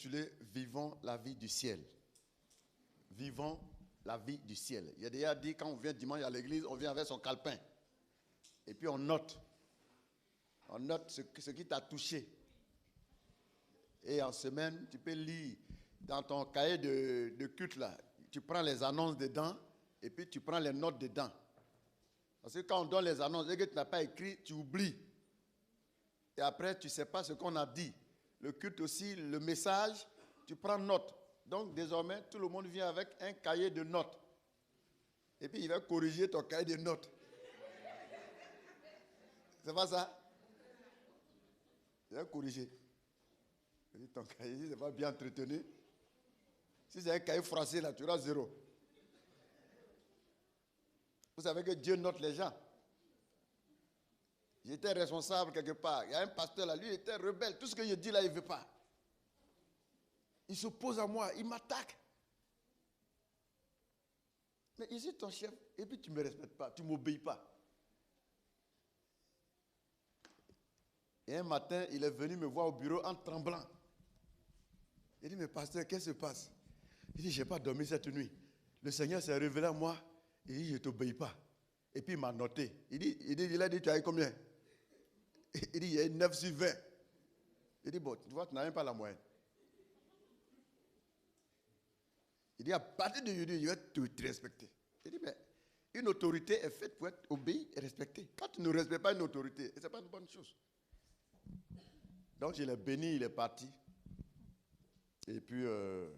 intitulé « Vivons la vie du ciel ». Vivons la vie du ciel. Il a déjà dit, quand on vient dimanche à l'église, on vient avec son calepin. Et puis on note. On note ce qui t'a touché. Et en semaine, tu peux lire dans ton cahier de culte là. Tu prends les annonces dedans et puis tu prends les notes dedans. Parce que quand on donne les annonces et que tu n'as pas écrit, tu oublies. Et après, tu ne sais pas ce qu'on a dit. Le culte aussi, le message, tu prends note. Donc désormais, tout le monde vient avec un cahier de notes. Et puis il va corriger ton cahier de notes. C'est pas ça? Il va corriger. Ton cahier, si ce n'est pas bien entretenu. Si c'est un cahier français, là, tu auras 0. Vous savez que Dieu note les gens. J'étais responsable quelque part. Il y a un pasteur là, lui, il était rebelle. Tout ce que je dis là, il ne veut pas. Il s'oppose à moi, il m'attaque. Mais ici, ton chef, et puis tu ne me respectes pas, tu ne m'obéis pas. Et un matin, il est venu me voir au bureau en tremblant. Il dit, mais pasteur, qu'est-ce qui se passe? Il dit, je n'ai pas dormi cette nuit. Le Seigneur s'est révélé à moi et il dit, je ne t'obéis pas. Et puis il m'a noté. Il a dit, tu as eu combien? Il dit, il y a eu 9 sur 20. Il dit, bon, tu vois, tu n'as même pas la moyenne. Il dit, à partir de aujourd'hui, je vais te respecter. Il dit, mais une autorité est faite pour être obéie et respectée. Quand tu ne respectes pas une autorité, ce n'est pas une bonne chose. Donc, je l'ai béni, il est parti. Et puis, le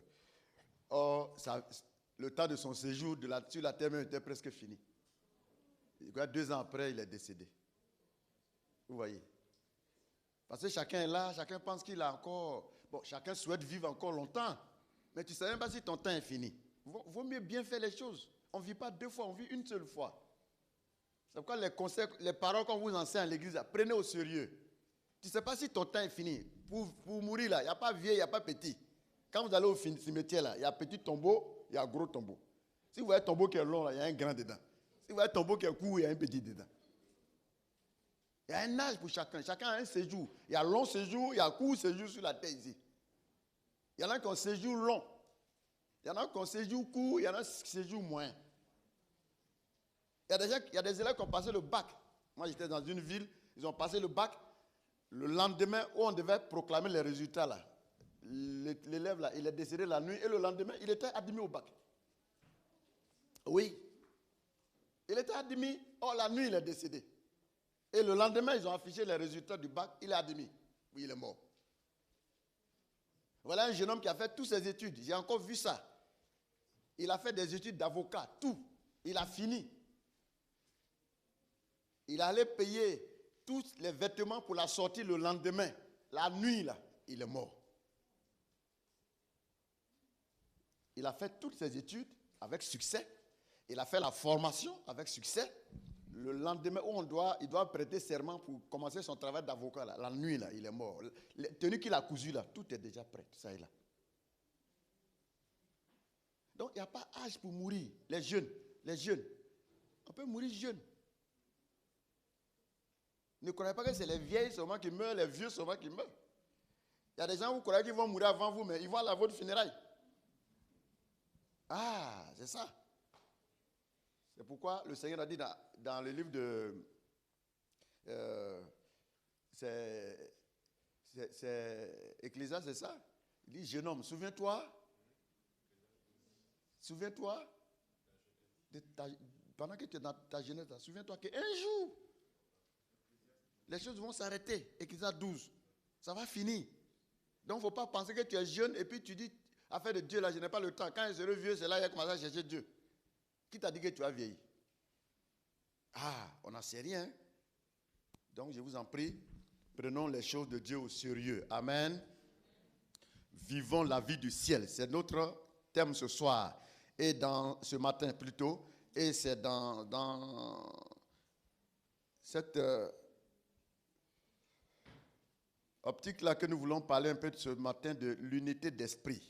temps de son séjour sur la terre était presque fini. Et 2 ans après, il est décédé. Vous voyez? Parce que chacun est là, chacun pense qu'il a encore... Bon, chacun souhaite vivre encore longtemps. Mais tu ne sais même pas si ton temps est fini. Vaut mieux bien faire les choses. On ne vit pas 2 fois, on vit une seule fois. C'est pourquoi les conseils, les paroles qu'on vous enseigne à l'église, prenez au sérieux. Tu ne sais pas si ton temps est fini. Pour mourir là, il n'y a pas vieux, il n'y a pas petit. Quand vous allez au cimetière là, il y a petit tombeau, il y a gros tombeau. Si vous voyez un tombeau qui est long là, il y a un grand dedans. Si vous voyez un tombeau qui est court, il y a un petit dedans. Il y a un âge pour chacun. Chacun a un séjour. Il y a long séjour, il y a court séjour sur la terre ici. Il y en a qui ont un séjour long. Il y en a qui ont un séjour court, il y en a qui ont un séjour moyen. Il y a des élèves qui ont passé le bac. Moi, j'étais dans une ville, ils ont passé le bac. Le lendemain, où on devait proclamer les résultats, là, l'élève, là, il est décédé la nuit, et le lendemain, il était admis au bac. Oui. Il était admis, la nuit, il est décédé. Et le lendemain, ils ont affiché les résultats du bac, il est admis. Oui, il est mort. Voilà un jeune homme qui a fait toutes ses études. J'ai encore vu ça. Il a fait des études d'avocat, tout. Il a fini. Il allait payer tous les vêtements pour la sortie le lendemain. La nuit, là, il est mort. Il a fait toutes ses études avec succès. Il a fait la formation avec succès. Le lendemain, où il doit prêter serment pour commencer son travail d'avocat, là, la nuit, là, il est mort. Les tenues qu'il a cousues, là, tout est déjà prêt. Ça est là. Donc, il n'y a pas âge pour mourir. Les jeunes, on peut mourir jeune. Ne croyez pas que c'est les vieilles seulement qui meurent, les vieux seulement qui meurent. Il y a des gens, vous croyez qu'ils vont mourir avant vous, mais ils vont à la votre funéraille. Ah, c'est ça. C'est pourquoi le Seigneur a dit dans le livre de... c'est Ecclésiaste, c'est ça? Il dit, jeune homme, souviens-toi, pendant que tu es dans ta jeunesse, souviens-toi qu'un jour, les choses vont s'arrêter. Ecclésiaste 12, ça va finir. Donc, il ne faut pas penser que tu es jeune et puis tu dis, affaire de Dieu, là, je n'ai pas le temps. Quand je serai vieux, c'est là qu'il a commencé à chercher Dieu. Qui t'a dit que tu as vieilli? Ah, on n'en sait rien. Donc, je vous en prie, prenons les choses de Dieu au sérieux. Amen. Vivons la vie du ciel. C'est notre thème ce soir. Et ce matin plutôt. Et c'est dans cette optique-là que nous voulons parler un peu de ce matin de l'unité d'esprit.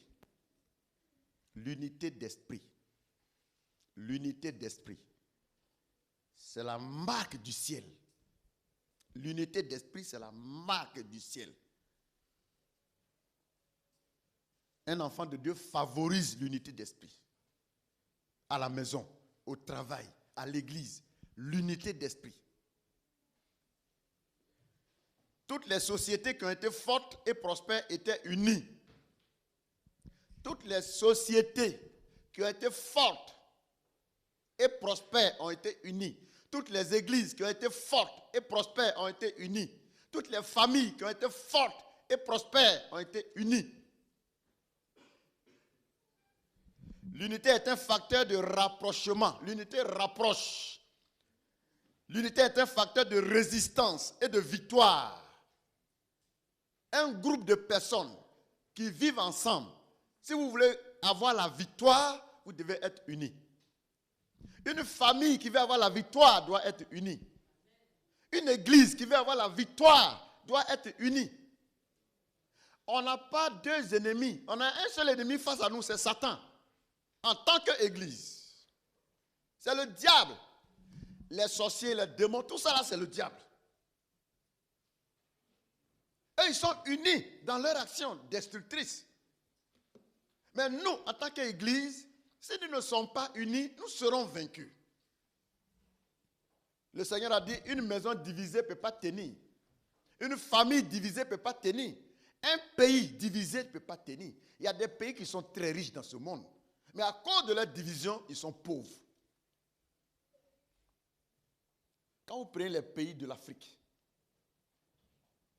L'unité d'esprit. L'unité d'esprit. C'est la marque du ciel. L'unité d'esprit, c'est la marque du ciel. Un enfant de Dieu favorise l'unité d'esprit. À la maison, au travail, à l'église. L'unité d'esprit. Toutes les sociétés qui ont été fortes et prospères étaient unies. Toutes les sociétés qui ont été fortes et prospères ont été unies. Toutes les églises qui ont été fortes et prospères ont été unies. Toutes les familles qui ont été fortes et prospères ont été unies. L'unité est un facteur de rapprochement. L'unité rapproche. L'unité est un facteur de résistance et de victoire. Un groupe de personnes qui vivent ensemble, si vous voulez avoir la victoire, vous devez être unis. Une famille qui veut avoir la victoire doit être unie. Une église qui veut avoir la victoire doit être unie. On n'a pas deux ennemis. On a un seul ennemi face à nous, c'est Satan. En tant qu'église. C'est le diable. Les sorciers, les démons, tout ça là, c'est le diable. Et ils sont unis dans leur action destructrice. Mais nous, en tant qu'église, si nous ne sommes pas unis, nous serons vaincus. Le Seigneur a dit, une maison divisée ne peut pas tenir. Une famille divisée ne peut pas tenir. Un pays divisé ne peut pas tenir. Il y a des pays qui sont très riches dans ce monde. Mais à cause de leur division, ils sont pauvres. Quand vous prenez les pays de l'Afrique,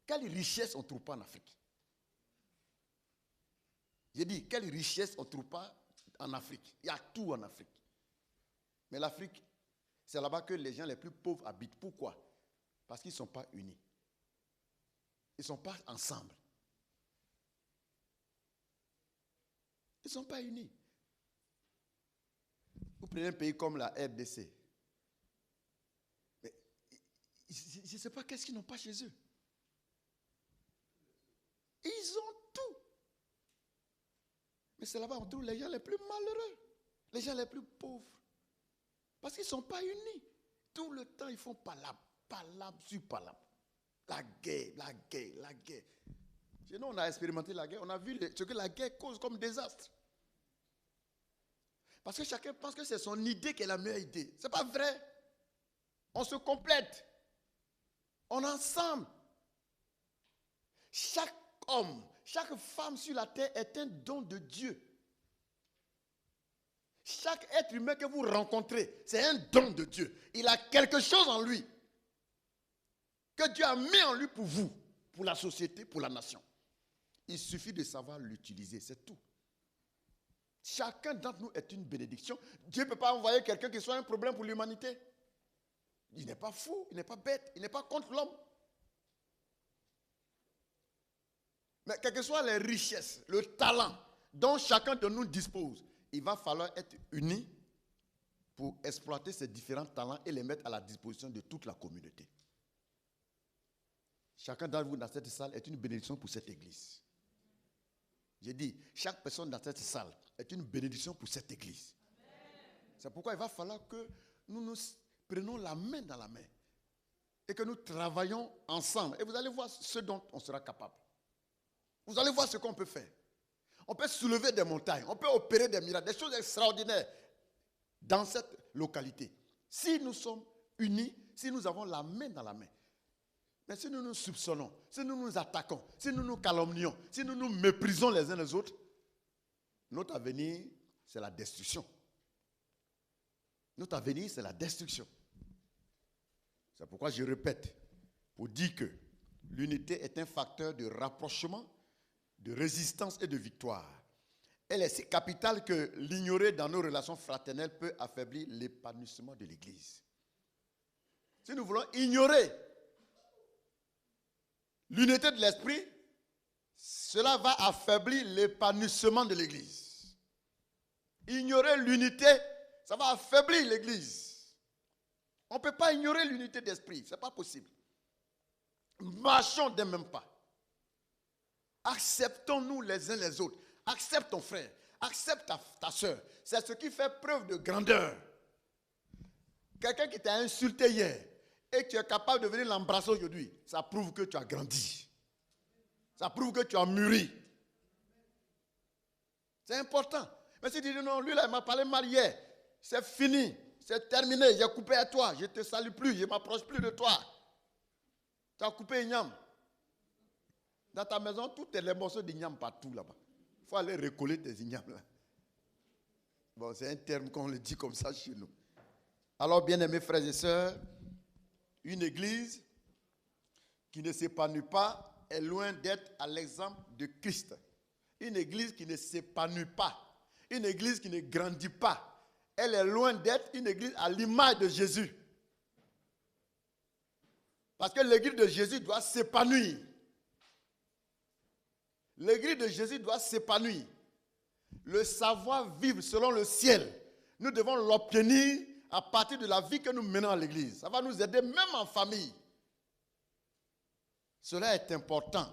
quelle richesse on ne trouve pas en Afrique? J'ai dit, quelle richesse on ne trouve pas en Afrique? Il y a tout en Afrique. Mais l'Afrique, c'est là-bas que les gens les plus pauvres habitent. Pourquoi? Parce qu'ils ne sont pas unis. Ils ne sont pas ensemble. Ils ne sont pas unis. Vous prenez un pays comme la RDC. Mais je ne sais pas qu'est-ce qu'ils n'ont pas chez eux. Ils ont tout. Mais c'est là-bas on trouve les gens les plus malheureux, les gens les plus pauvres. Parce qu'ils ne sont pas unis. Tout le temps, ils font palabre, palabre sur palabre. La guerre, la guerre, la guerre. Chez nous, on a expérimenté la guerre. On a vu ce que la guerre cause comme désastre. Parce que chacun pense que c'est son idée qui est la meilleure idée. Ce n'est pas vrai. On se complète. On est ensemble. Chaque homme, chaque femme sur la terre est un don de Dieu. Chaque être humain que vous rencontrez, c'est un don de Dieu. Il a quelque chose en lui que Dieu a mis en lui pour vous, pour la société, pour la nation. Il suffit de savoir l'utiliser, c'est tout. Chacun d'entre nous est une bénédiction. Dieu ne peut pas envoyer quelqu'un qui soit un problème pour l'humanité. Il n'est pas fou, il n'est pas bête, il n'est pas contre l'homme. Mais quelles que soient les richesses, le talent dont chacun de nous dispose, il va falloir être unis pour exploiter ces différents talents et les mettre à la disposition de toute la communauté. Chacun d'entre vous dans cette salle est une bénédiction pour cette église. J'ai dit, chaque personne dans cette salle est une bénédiction pour cette église. C'est pourquoi il va falloir que nous nous prenons la main dans la main et que nous travaillons ensemble. Et vous allez voir ce dont on sera capable. Vous allez voir ce qu'on peut faire. On peut soulever des montagnes, on peut opérer des miracles, des choses extraordinaires dans cette localité. Si nous sommes unis, si nous avons la main dans la main. Mais si nous nous soupçonnons, si nous nous attaquons, si nous nous calomnions, si nous nous méprisons les uns les autres, notre avenir, c'est la destruction. Notre avenir, c'est la destruction. C'est pourquoi je répète, pour dire que l'unité est un facteur de rapprochement, de résistance et de victoire. Elle est si capitale que l'ignorer dans nos relations fraternelles peut affaiblir l'épanouissement de l'Église. Si nous voulons ignorer l'unité de l'esprit, cela va affaiblir l'épanouissement de l'Église. Ignorer l'unité, ça va affaiblir l'Église. On ne peut pas ignorer l'unité d'esprit, ce n'est pas possible. Marchons d'un même pas. Acceptons-nous les uns les autres. Accepte ton frère, accepte ta soeur. C'est ce qui fait preuve de grandeur. Quelqu'un qui t'a insulté hier et que tu es capable de venir l'embrasser aujourd'hui, ça prouve que tu as grandi. Ça prouve que tu as mûri. C'est important. Mais si tu dis non, lui là, il m'a parlé mal hier. C'est fini. C'est terminé. J'ai coupé à toi. Je ne te salue plus. Je ne m'approche plus de toi. Tu as coupé igname. Dans ta maison, tous les morceaux d'igname partout là-bas. Il faut aller recoller tes ignames là. Bon, c'est un terme qu'on le dit comme ça chez nous. Alors, bien-aimés frères et sœurs, une église qui ne s'épanouit pas est loin d'être à l'exemple de Christ. Une église qui ne s'épanouit pas, une église qui ne grandit pas, elle est loin d'être une église à l'image de Jésus. Parce que l'église de Jésus doit s'épanouir. L'église de Jésus doit s'épanouir. Le savoir-vivre selon le ciel, nous devons l'obtenir à partir de la vie que nous menons à l'église. Ça va nous aider même en famille. Cela est important.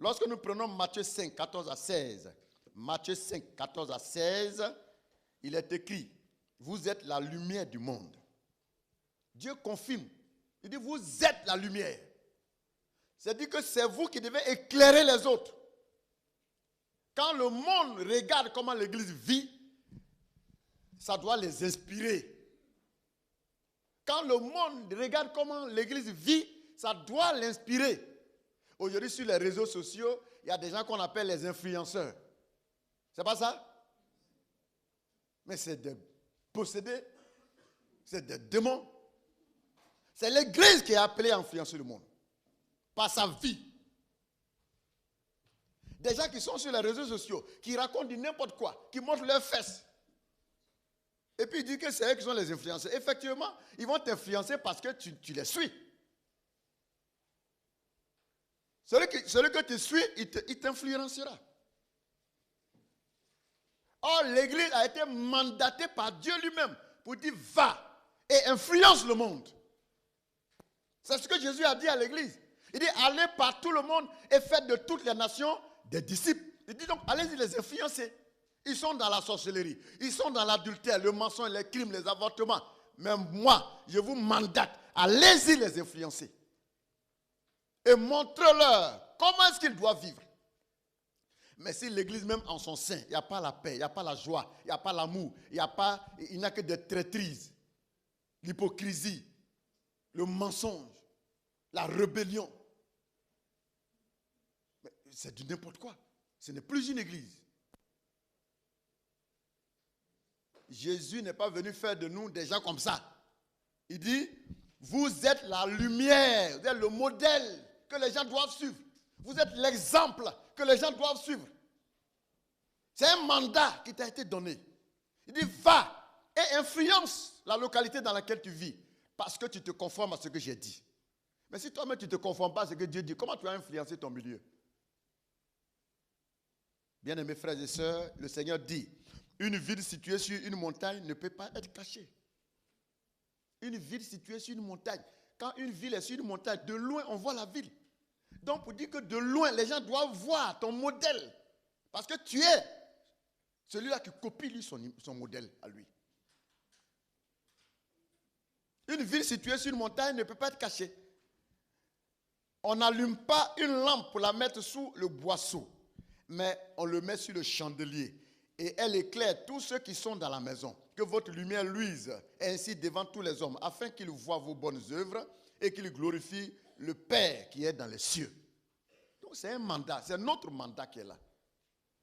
Lorsque nous prenons Matthieu 5, 14 à 16, Matthieu 5, 14 à 16, il est écrit, vous êtes la lumière du monde. Dieu confirme. Il dit, vous êtes la lumière. C'est-à-dire que c'est vous qui devez éclairer les autres. Quand le monde regarde comment l'église vit, ça doit les inspirer. Quand le monde regarde comment l'église vit, ça doit l'inspirer. Aujourd'hui, sur les réseaux sociaux, il y a des gens qu'on appelle les influenceurs. C'est pas ça? Mais c'est des possédés, c'est des démons. C'est l'église qui est appelée à influencer le monde. Par sa vie. Des gens qui sont sur les réseaux sociaux, qui racontent du n'importe quoi, qui montrent leurs fesses. Et puis ils disent que c'est eux qui sont les influenceurs. Effectivement, ils vont t'influencer parce que tu les suis. Celui que tu suis, il t'influencera. Or, l'église a été mandatée par Dieu lui-même pour dire va et influence le monde. C'est ce que Jésus a dit à l'église. Il dit allez par tout le monde et faites de toutes les nations des disciples. Il dit donc allez-y les influencer. Ils sont dans la sorcellerie, ils sont dans l'adultère, le mensonge, les crimes, les avortements. Mais moi, je vous mandate, allez-y les influencer. Et montrez-leur comment est-ce qu'ils doivent vivre. Mais si l'église même en son sein, il n'y a pas la paix, il n'y a pas la joie, il n'y a pas l'amour, il n'y a que des traîtrises, l'hypocrisie, le mensonge, la rébellion. Mais c'est du n'importe quoi. Ce n'est plus une église. Jésus n'est pas venu faire de nous des gens comme ça. Il dit, vous êtes la lumière, vous êtes le modèle que les gens doivent suivre. Vous êtes l'exemple que les gens doivent suivre. C'est un mandat qui t'a été donné. Il dit, va et influence la localité dans laquelle tu vis parce que tu te conformes à ce que j'ai dit. Mais si toi-même tu ne te conformes pas à ce que Dieu dit, comment tu vas influencer ton milieu? Bien-aimés frères et sœurs, le Seigneur dit, une ville située sur une montagne ne peut pas être cachée. Une ville située sur une montagne. Quand une ville est sur une montagne, de loin, on voit la ville. Donc, pour dire que de loin, les gens doivent voir ton modèle. Parce que tu es celui-là qui copie lui son modèle à lui. Une ville située sur une montagne ne peut pas être cachée. On n'allume pas une lampe pour la mettre sous le boisseau, mais on le met sur le chandelier. Et elle éclaire tous ceux qui sont dans la maison. Que votre lumière luise ainsi devant tous les hommes, afin qu'ils voient vos bonnes œuvres et qu'ils glorifient le Père qui est dans les cieux. Donc c'est un mandat, c'est notre mandat qui est là.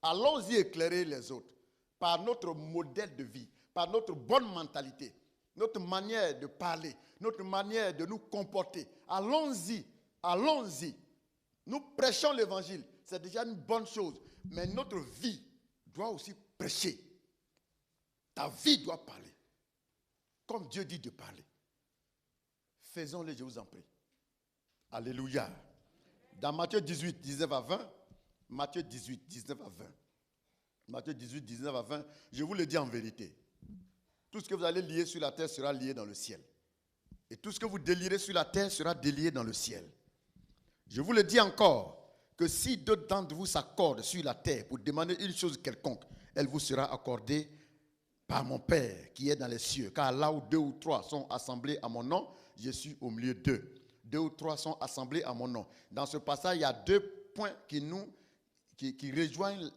Allons-y éclairer les autres par notre modèle de vie, par notre bonne mentalité, notre manière de parler, notre manière de nous comporter. Allons-y, allons-y. Nous prêchons l'évangile, c'est déjà une bonne chose, mais notre vie doit aussi prêcher. Ta vie doit parler. Comme Dieu dit de parler. Faisons-le, je vous en prie. Alléluia. Dans Matthieu 18, 19 à 20, Matthieu 18, 19 à 20. Matthieu 18, 19 à 20, je vous le dis en vérité. Tout ce que vous allez lier sur la terre sera lié dans le ciel. Et tout ce que vous délirez sur la terre sera délié dans le ciel. Je vous le dis encore, que si deux d'entre vous s'accordent sur la terre pour demander une chose quelconque, elle vous sera accordée par mon Père qui est dans les cieux. Car là où 2 ou 3 sont assemblés à mon nom, je suis au milieu d'eux. 2 ou 3 sont assemblés à mon nom. Dans ce passage, il y a 2 points qui rejoignent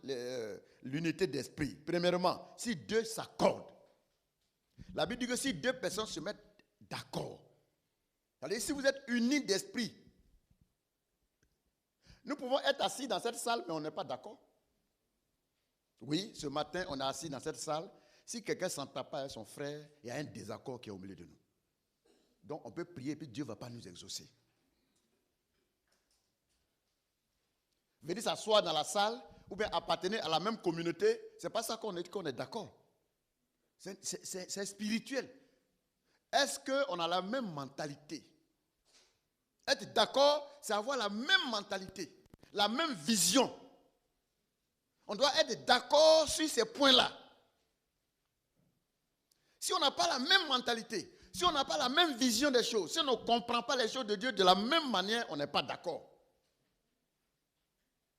l'unité d'esprit. Premièrement, si deux s'accordent. La Bible dit que si deux personnes se mettent d'accord, c'est-à-dire si vous êtes unis d'esprit, nous pouvons être assis dans cette salle, mais on n'est pas d'accord. Oui, ce matin, on est assis dans cette salle. Si quelqu'un ne s'entend pas avec son frère, il y a un désaccord qui est au milieu de nous. Donc, on peut prier et puis Dieu ne va pas nous exaucer. Venir s'asseoir dans la salle ou bien appartenir à la même communauté, ce n'est pas ça qu'on est d'accord. C'est spirituel. Est-ce qu'on a la même mentalité? Être d'accord, c'est avoir la même mentalité, la même vision. On doit être d'accord sur ces points-là. Si on n'a pas la même mentalité, si on n'a pas la même vision des choses, si on ne comprend pas les choses de Dieu de la même manière, on n'est pas d'accord.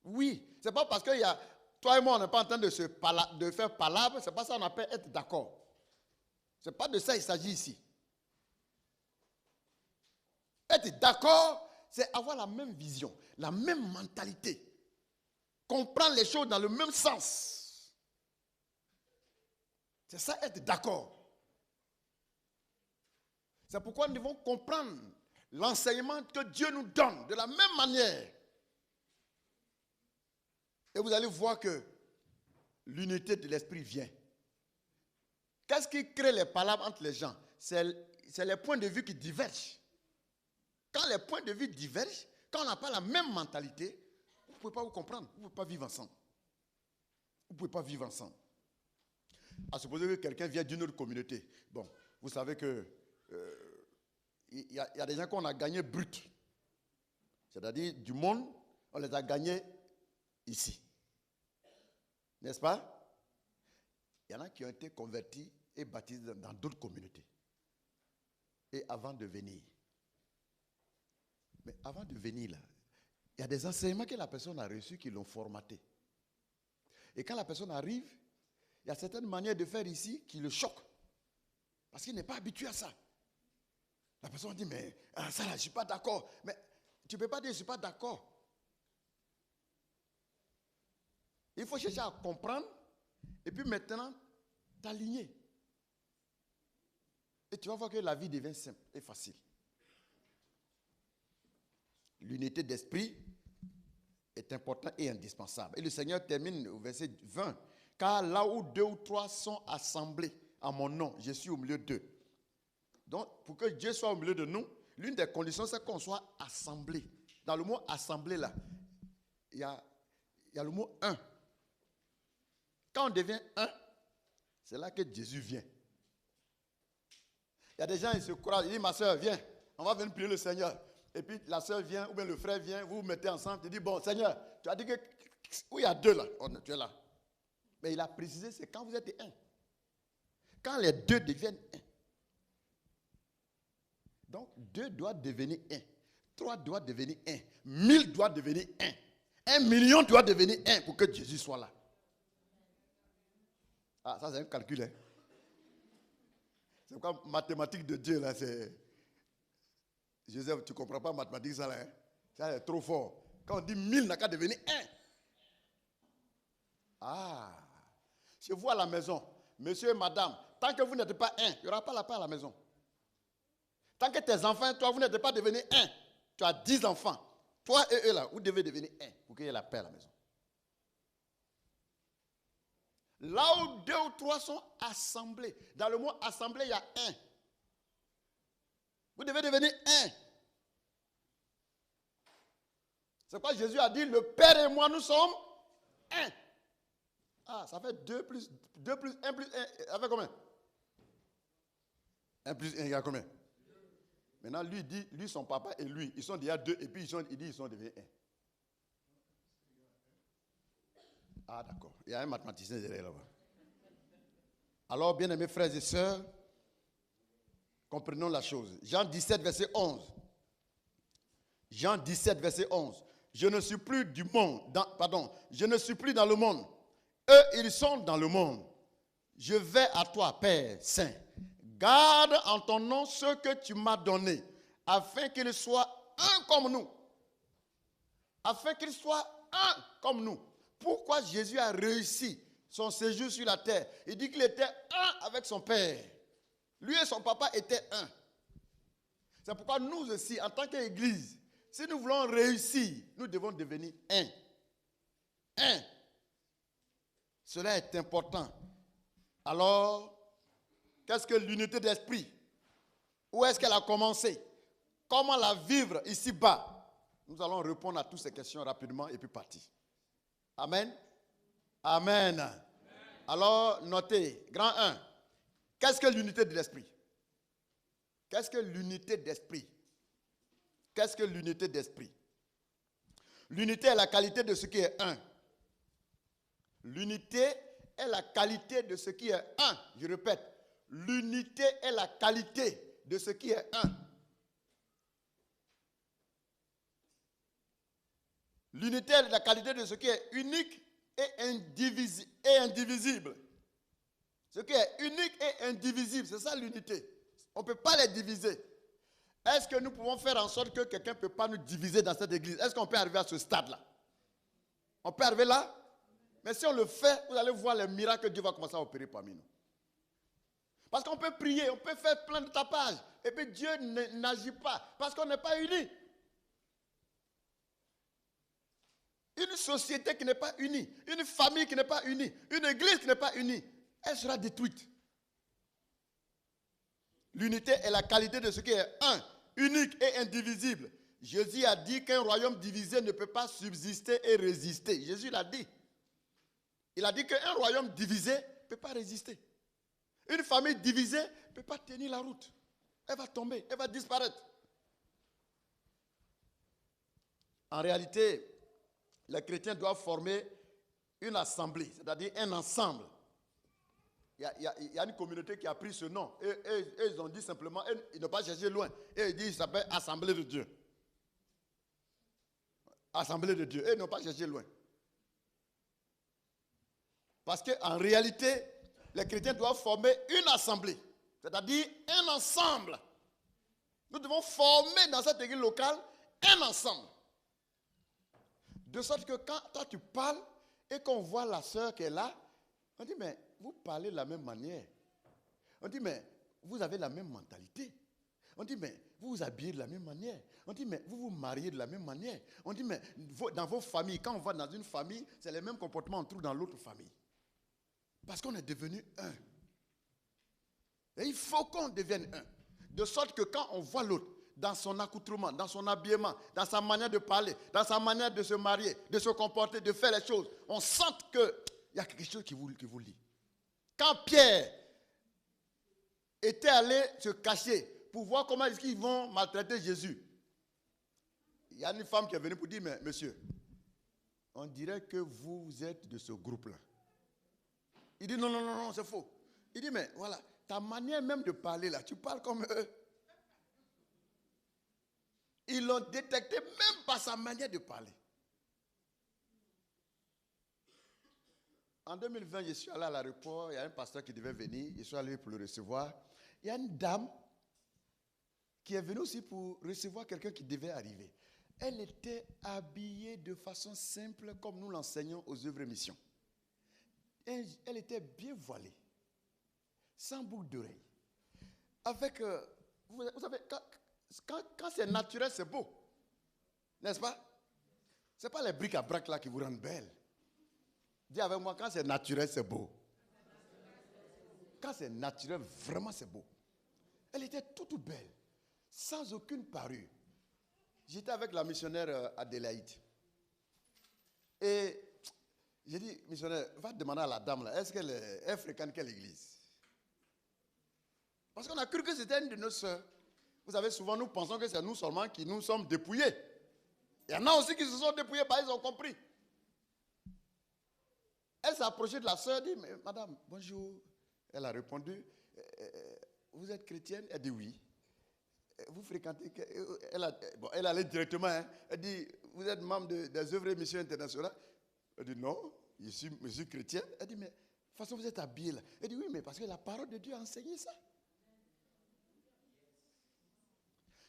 Oui, c'est pas parce que toi et moi, on n'est pas en train de faire palabre, c'est pas ça qu'on appelle être d'accord. C'est pas de ça qu'il s'agit ici. Être d'accord, c'est avoir la même vision, la même mentalité. Comprendre les choses dans le même sens. C'est ça être d'accord. C'est pourquoi nous devons comprendre l'enseignement que Dieu nous donne de la même manière. Et vous allez voir que l'unité de l'esprit vient. Qu'est-ce qui crée les palabres entre les gens? C'est les points de vue qui divergent. Quand les points de vue divergent, quand on n'a pas la même mentalité, vous ne pouvez pas vous comprendre. Vous ne pouvez pas vivre ensemble. Vous ne pouvez pas vivre ensemble. À supposer que quelqu'un vient d'une autre communauté. Bon, vous savez que il y a des gens qu'on a gagnés bruts. C'est-à-dire du monde, on les a gagnés ici. N'est-ce pas? Il y en a qui ont été convertis et baptisés dans d'autres communautés. Et avant de venir. Mais avant de venir là, il y a des enseignements que la personne a reçus qui l'ont formaté. Et quand la personne arrive, il y a certaines manières de faire ici qui le choquent. Parce qu'il n'est pas habitué à ça. La personne dit, mais ça là, je ne suis pas d'accord. Mais tu ne peux pas dire, je ne suis pas d'accord. Il faut chercher à comprendre et puis maintenant t'aligner. Et tu vas voir que la vie devient simple et facile. L'unité d'esprit est importante et indispensable. Et le Seigneur termine au verset 20. Car là où 2 ou 3 sont assemblés à mon nom, je suis au milieu d'eux. Donc, pour que Dieu soit au milieu de nous, l'une des conditions, c'est qu'on soit assemblés. Dans le mot assemblé, là, il y a le mot un. Quand on devient un, c'est là que Jésus vient. Il y a des gens, ils se croient, ils disent, ma soeur, viens, on va venir prier le Seigneur. Et puis la soeur vient, ou bien le frère vient, vous vous mettez ensemble, tu dis, bon, Seigneur, tu as dit que, où il y a 2 là, tu es là. Mais il a précisé, c'est quand vous êtes un. Quand les 2 deviennent un. Donc 2 doit devenir 1. 3 doit devenir 1. 1000 doit devenir 1. 1 million doit devenir 1 pour que Jésus soit là. Ah, ça c'est un calcul. Hein? C'est quoi mathématique de Dieu là? C'est... Joseph, tu ne comprends pas mathématiques ça là? Hein? Ça c'est trop fort. Quand on dit 1000, n'a qu'à devenir 1. Ah, chez vous à la maison, monsieur et madame, tant que vous n'êtes pas 1, il n'y aura pas la paix à la maison. Tant que tes enfants, toi, vous n'êtes pas devenu 1, tu as 10 enfants. Toi et eux là, vous devez devenir 1 pour qu'il y ait la paix à la maison. Là où 2 ou 3 sont assemblés, dans le mot assemblée, il y a 1. Vous devez devenir 1. C'est quoi Jésus a dit, le Père et moi, nous sommes 1. Ah, ça fait 2 plus 1 plus 1, ça fait combien? 1 plus 1 il y a combien? Maintenant, lui dit, lui, son papa et lui, ils sont déjà 2 et puis il dit ils sont devenus 1. Ah, d'accord. Il y a un mathématicien derrière là-bas. Alors, bien aimés frères et sœurs, comprenons la chose. Jean 17, verset 11. Jean 17, verset 11. Je ne suis plus du monde, je ne suis plus dans le monde. Eux, ils sont dans le monde. Je vais à toi, Père Saint. Garde en ton nom ce que tu m'as donné, afin qu'ils soient un comme nous. Afin qu'ils soient un comme nous. Pourquoi Jésus a réussi son séjour sur la terre. Il dit qu'il était un avec son père. Lui et son papa étaient un. C'est pourquoi nous aussi, en tant qu'Église, si nous voulons réussir, nous devons devenir un. Un. Cela est important. Alors, qu'est-ce que l'unité d'esprit? Où est-ce qu'elle a commencé? Comment la vivre ici-bas? Nous allons répondre à toutes ces questions rapidement et puis partir. Amen. Amen. Amen. Alors, notez, grand 1. Qu'est-ce que l'unité de l'esprit? Qu'est-ce que l'unité d'esprit? Qu'est-ce que l'unité d'esprit? L'unité est la qualité de ce qui est un. L'unité est la qualité de ce qui est un. Je répète, l'unité est la qualité de ce qui est un. L'unité est la qualité de ce qui est unique et indivisible. Ce qui est unique et indivisible, c'est ça l'unité. On ne peut pas les diviser. Est-ce que nous pouvons faire en sorte que quelqu'un ne peut pas nous diviser dans cette église? Est-ce qu'on peut arriver à ce stade-là? On peut arriver là? Mais si on le fait, vous allez voir les miracles que Dieu va commencer à opérer parmi nous. Parce qu'on peut prier, on peut faire plein de tapages. Et puis Dieu n'agit pas parce qu'on n'est pas unis. Une société qui n'est pas unie, une famille qui n'est pas unie, une église qui n'est pas unie, elle sera détruite. L'unité est la qualité de ce qui est un, unique et indivisible. Jésus a dit qu'un royaume divisé ne peut pas subsister et résister. Jésus l'a dit. Il a dit qu'un royaume divisé ne peut pas résister. Une famille divisée ne peut pas tenir la route. Elle va tomber, elle va disparaître. En réalité, les chrétiens doivent former une assemblée, c'est-à-dire un ensemble. Il y a une communauté qui a pris ce nom. Et ils ont dit simplement, ils n'ont pas cherché loin. Et ils disent, il s'appelle Assemblée de Dieu. Assemblée de Dieu. Et ils n'ont pas cherché loin. Parce qu'en réalité, les chrétiens doivent former une assemblée. C'est-à-dire un ensemble. Nous devons former dans cette église locale un ensemble. De sorte que quand toi tu parles et qu'on voit la sœur qui est là, on dit, mais vous parlez de la même manière. On dit, mais vous avez la même mentalité. On dit, mais vous vous habillez de la même manière. On dit, mais vous vous mariez de la même manière. On dit, mais dans vos familles, quand on va dans une famille, c'est les mêmes comportements qu'on trouve dans l'autre famille. Parce qu'on est devenu un. Et il faut qu'on devienne un. De sorte que quand on voit l'autre, dans son accoutrement, dans son habillement, dans sa manière de parler, dans sa manière de se marier, de se comporter, de faire les choses, on sent qu'il y a quelque chose qui vous lie. Quand Pierre était allé se cacher pour voir comment est-ce qu'ils vont maltraiter Jésus, il y a une femme qui est venue pour dire, mais monsieur, on dirait que vous êtes de ce groupe-là. Il dit, non, non, non, non, c'est faux. Il dit, mais voilà, ta manière même de parler là, tu parles comme eux. Ils l'ont détecté même par sa manière de parler. En 2020, je suis allé à l'aéroport, il y a un pasteur qui devait venir, je suis allé pour le recevoir. Il y a une dame qui est venue aussi pour recevoir quelqu'un qui devait arriver. Elle était habillée de façon simple comme nous l'enseignons aux œuvres et missions. Elle était bien voilée, sans boucle d'oreille. Avec, vous savez, quand c'est naturel, c'est beau. N'est-ce pas? Ce n'est pas les bric-à-brac là qui vous rendent belle. Dis avec moi, quand c'est naturel, c'est beau. Quand c'est naturel, vraiment c'est beau. Elle était toute belle, sans aucune parure. J'étais avec la missionnaire Adélaïde. Et j'ai dit, missionnaire, va demander à la dame là, est-ce qu'elle fréquente quelle église? Parce qu'on a cru que c'était une de nos sœurs. Vous savez, souvent nous pensons que c'est nous seulement qui nous sommes dépouillés. Il y en a aussi qui se sont dépouillés, bah, ils ont compris. Elle s'est approchée de la sœur, dit, mais madame, bonjour. Elle a répondu, vous êtes chrétienne? Elle dit oui. Vous fréquentez? Elle allait directement, hein. Elle dit, vous êtes membre des œuvres et missions internationales? Elle dit non, je suis chrétienne. Elle dit, mais de toute façon vous êtes habillée là. Elle dit oui, mais parce que la parole de Dieu a enseigné ça.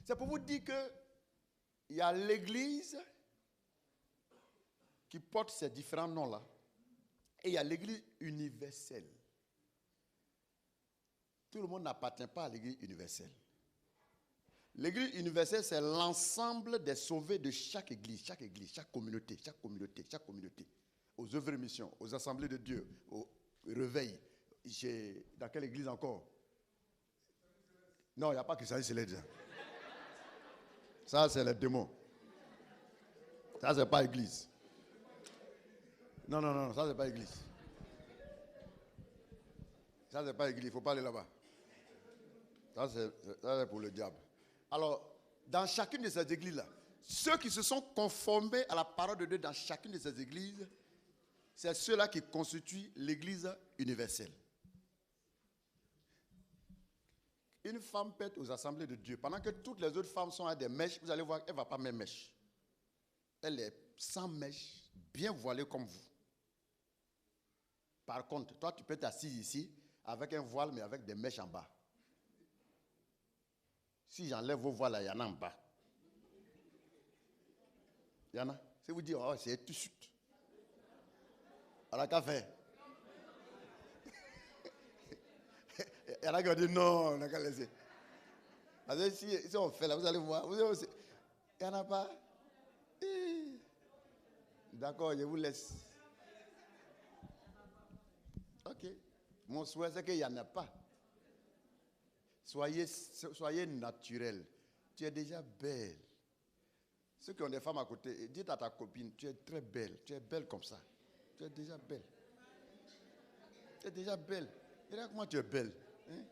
C'est pour vous dire qu'il y a l'église qui porte ces différents noms-là. Et il y a l'église universelle. Tout le monde n'appartient pas à l'église universelle. L'église universelle, c'est l'ensemble des sauvés de chaque église, chaque communauté. Aux œuvres de mission, aux assemblées de Dieu, au réveil. Dans quelle église encore? Non, il n'y a pas que ça, c'est les gens. Ça, c'est les démons. Ça, c'est pas église. Non, ça, c'est pas église. Ça, c'est pas église, il ne faut pas aller là-bas. Ça, c'est pour le diable. Alors, dans chacune de ces églises-là, ceux qui se sont conformés à la parole de Dieu dans chacune de ces églises, c'est ceux-là qui constituent l'église universelle. Une femme peut être aux assemblées de Dieu. Pendant que toutes les autres femmes sont à des mèches, vous allez voir qu'elle ne va pas mettre mèche. Elle est sans mèche, bien voilée comme vous. Par contre, toi, tu peux t'asseoir ici avec un voile, mais avec des mèches en bas. Si j'enlève vos voiles, là, il y en a en bas. Il y en a. Si vous dites, oh, c'est tout de suite. Alors, qu'à faire? Il y en a qui ont dit, non, on n'a qu'à laisser. Parce que si on fait là, vous allez voir. Il n'y en a pas. D'accord, je vous laisse. Ok. Mon souhait, c'est qu'il n'y en a pas. Soyez naturel. Tu es déjà belle. Ceux qui ont des femmes à côté, dites à ta copine, tu es très belle. Tu es belle comme ça. Tu es déjà belle. Tu es déjà belle. Regarde comment tu es belle. Hein?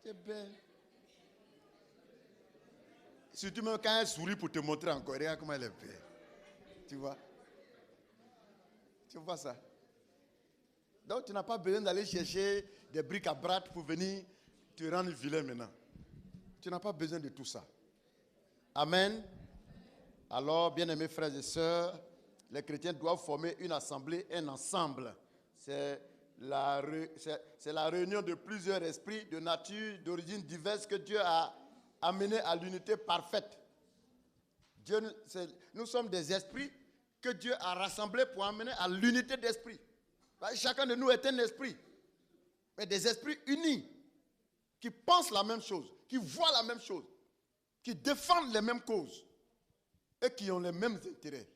Tu es belle. Surtout même quand elle sourit pour te montrer encore, regarde comment elle est belle. Tu vois? Tu vois ça? Donc tu n'as pas besoin d'aller chercher des bric-à-brac pour venir te rendre vilain maintenant. Tu n'as pas besoin de tout ça. Amen. Alors, bien-aimés frères et sœurs, les chrétiens doivent former une assemblée, un ensemble. C'est la réunion de plusieurs esprits de nature, d'origine diverse que Dieu a amené à l'unité parfaite. Nous sommes des esprits que Dieu a rassemblés pour amener à l'unité d'esprit. Chacun de nous est un esprit, mais des esprits unis, qui pensent la même chose, qui voient la même chose, qui défendent les mêmes causes et qui ont les mêmes intérêts.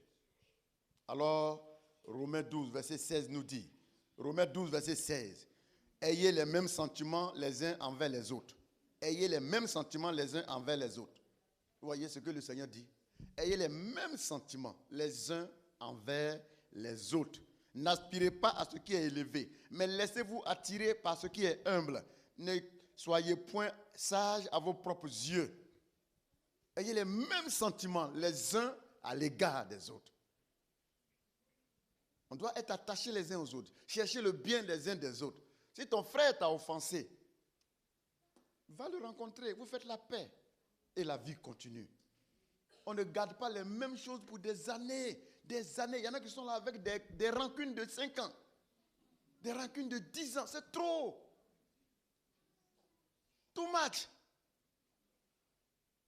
Alors, Romains 12, verset 16 nous dit, Romains 12, verset 16, ayez les mêmes sentiments les uns envers les autres. Ayez les mêmes sentiments les uns envers les autres. Vous voyez ce que le Seigneur dit? Ayez les mêmes sentiments les uns envers les autres. N'aspirez pas à ce qui est élevé, mais laissez-vous attirer par ce qui est humble. Ne soyez point sages à vos propres yeux. Ayez les mêmes sentiments les uns à l'égard des autres. On doit être attachés les uns aux autres, chercher le bien des uns des autres. Si ton frère t'a offensé, va le rencontrer, vous faites la paix et la vie continue. On ne garde pas les mêmes choses pour des années. Des années. Il y en a qui sont là avec des rancunes de 5 ans. Des rancunes de 10 ans. C'est trop. Too much.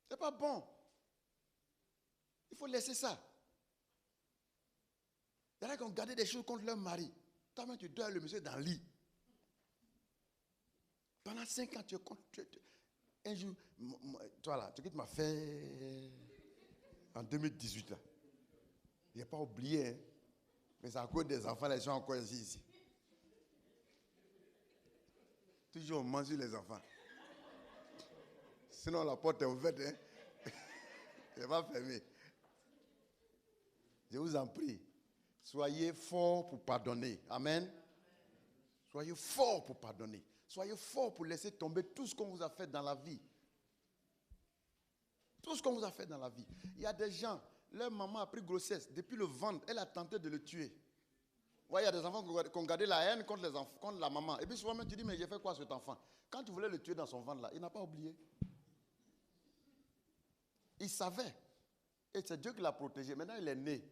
C'est pas bon. Il faut laisser ça. Il y en a qui ont gardé des choses contre leur mari. Toi-même, tu dois le monsieur dans le lit. Pendant 5 ans, tu es contre. Un jour, toi là, tu sais que tu m'as fait en 2018 là. Il n'est pas oublié, hein? Mais c'est à cause des enfants, les gens encore ici. Toujours on mange les enfants. Sinon la porte est ouverte, hein? Elle n'est pas fermée. Je vous en prie, soyez forts pour pardonner. Amen. Soyez forts pour pardonner. Soyez forts pour laisser tomber tout ce qu'on vous a fait dans la vie. Tout ce qu'on vous a fait dans la vie. Il y a des gens, leur maman a pris grossesse. Depuis le ventre, elle a tenté de le tuer. Ouais, il y a des enfants qui ont gardé la haine contre la maman. Et puis souvent, tu dis, mais j'ai fait quoi à cet enfant? Quand tu voulais le tuer dans son ventre, là, il n'a pas oublié. Il savait. Et c'est Dieu qui l'a protégé. Maintenant, il est né.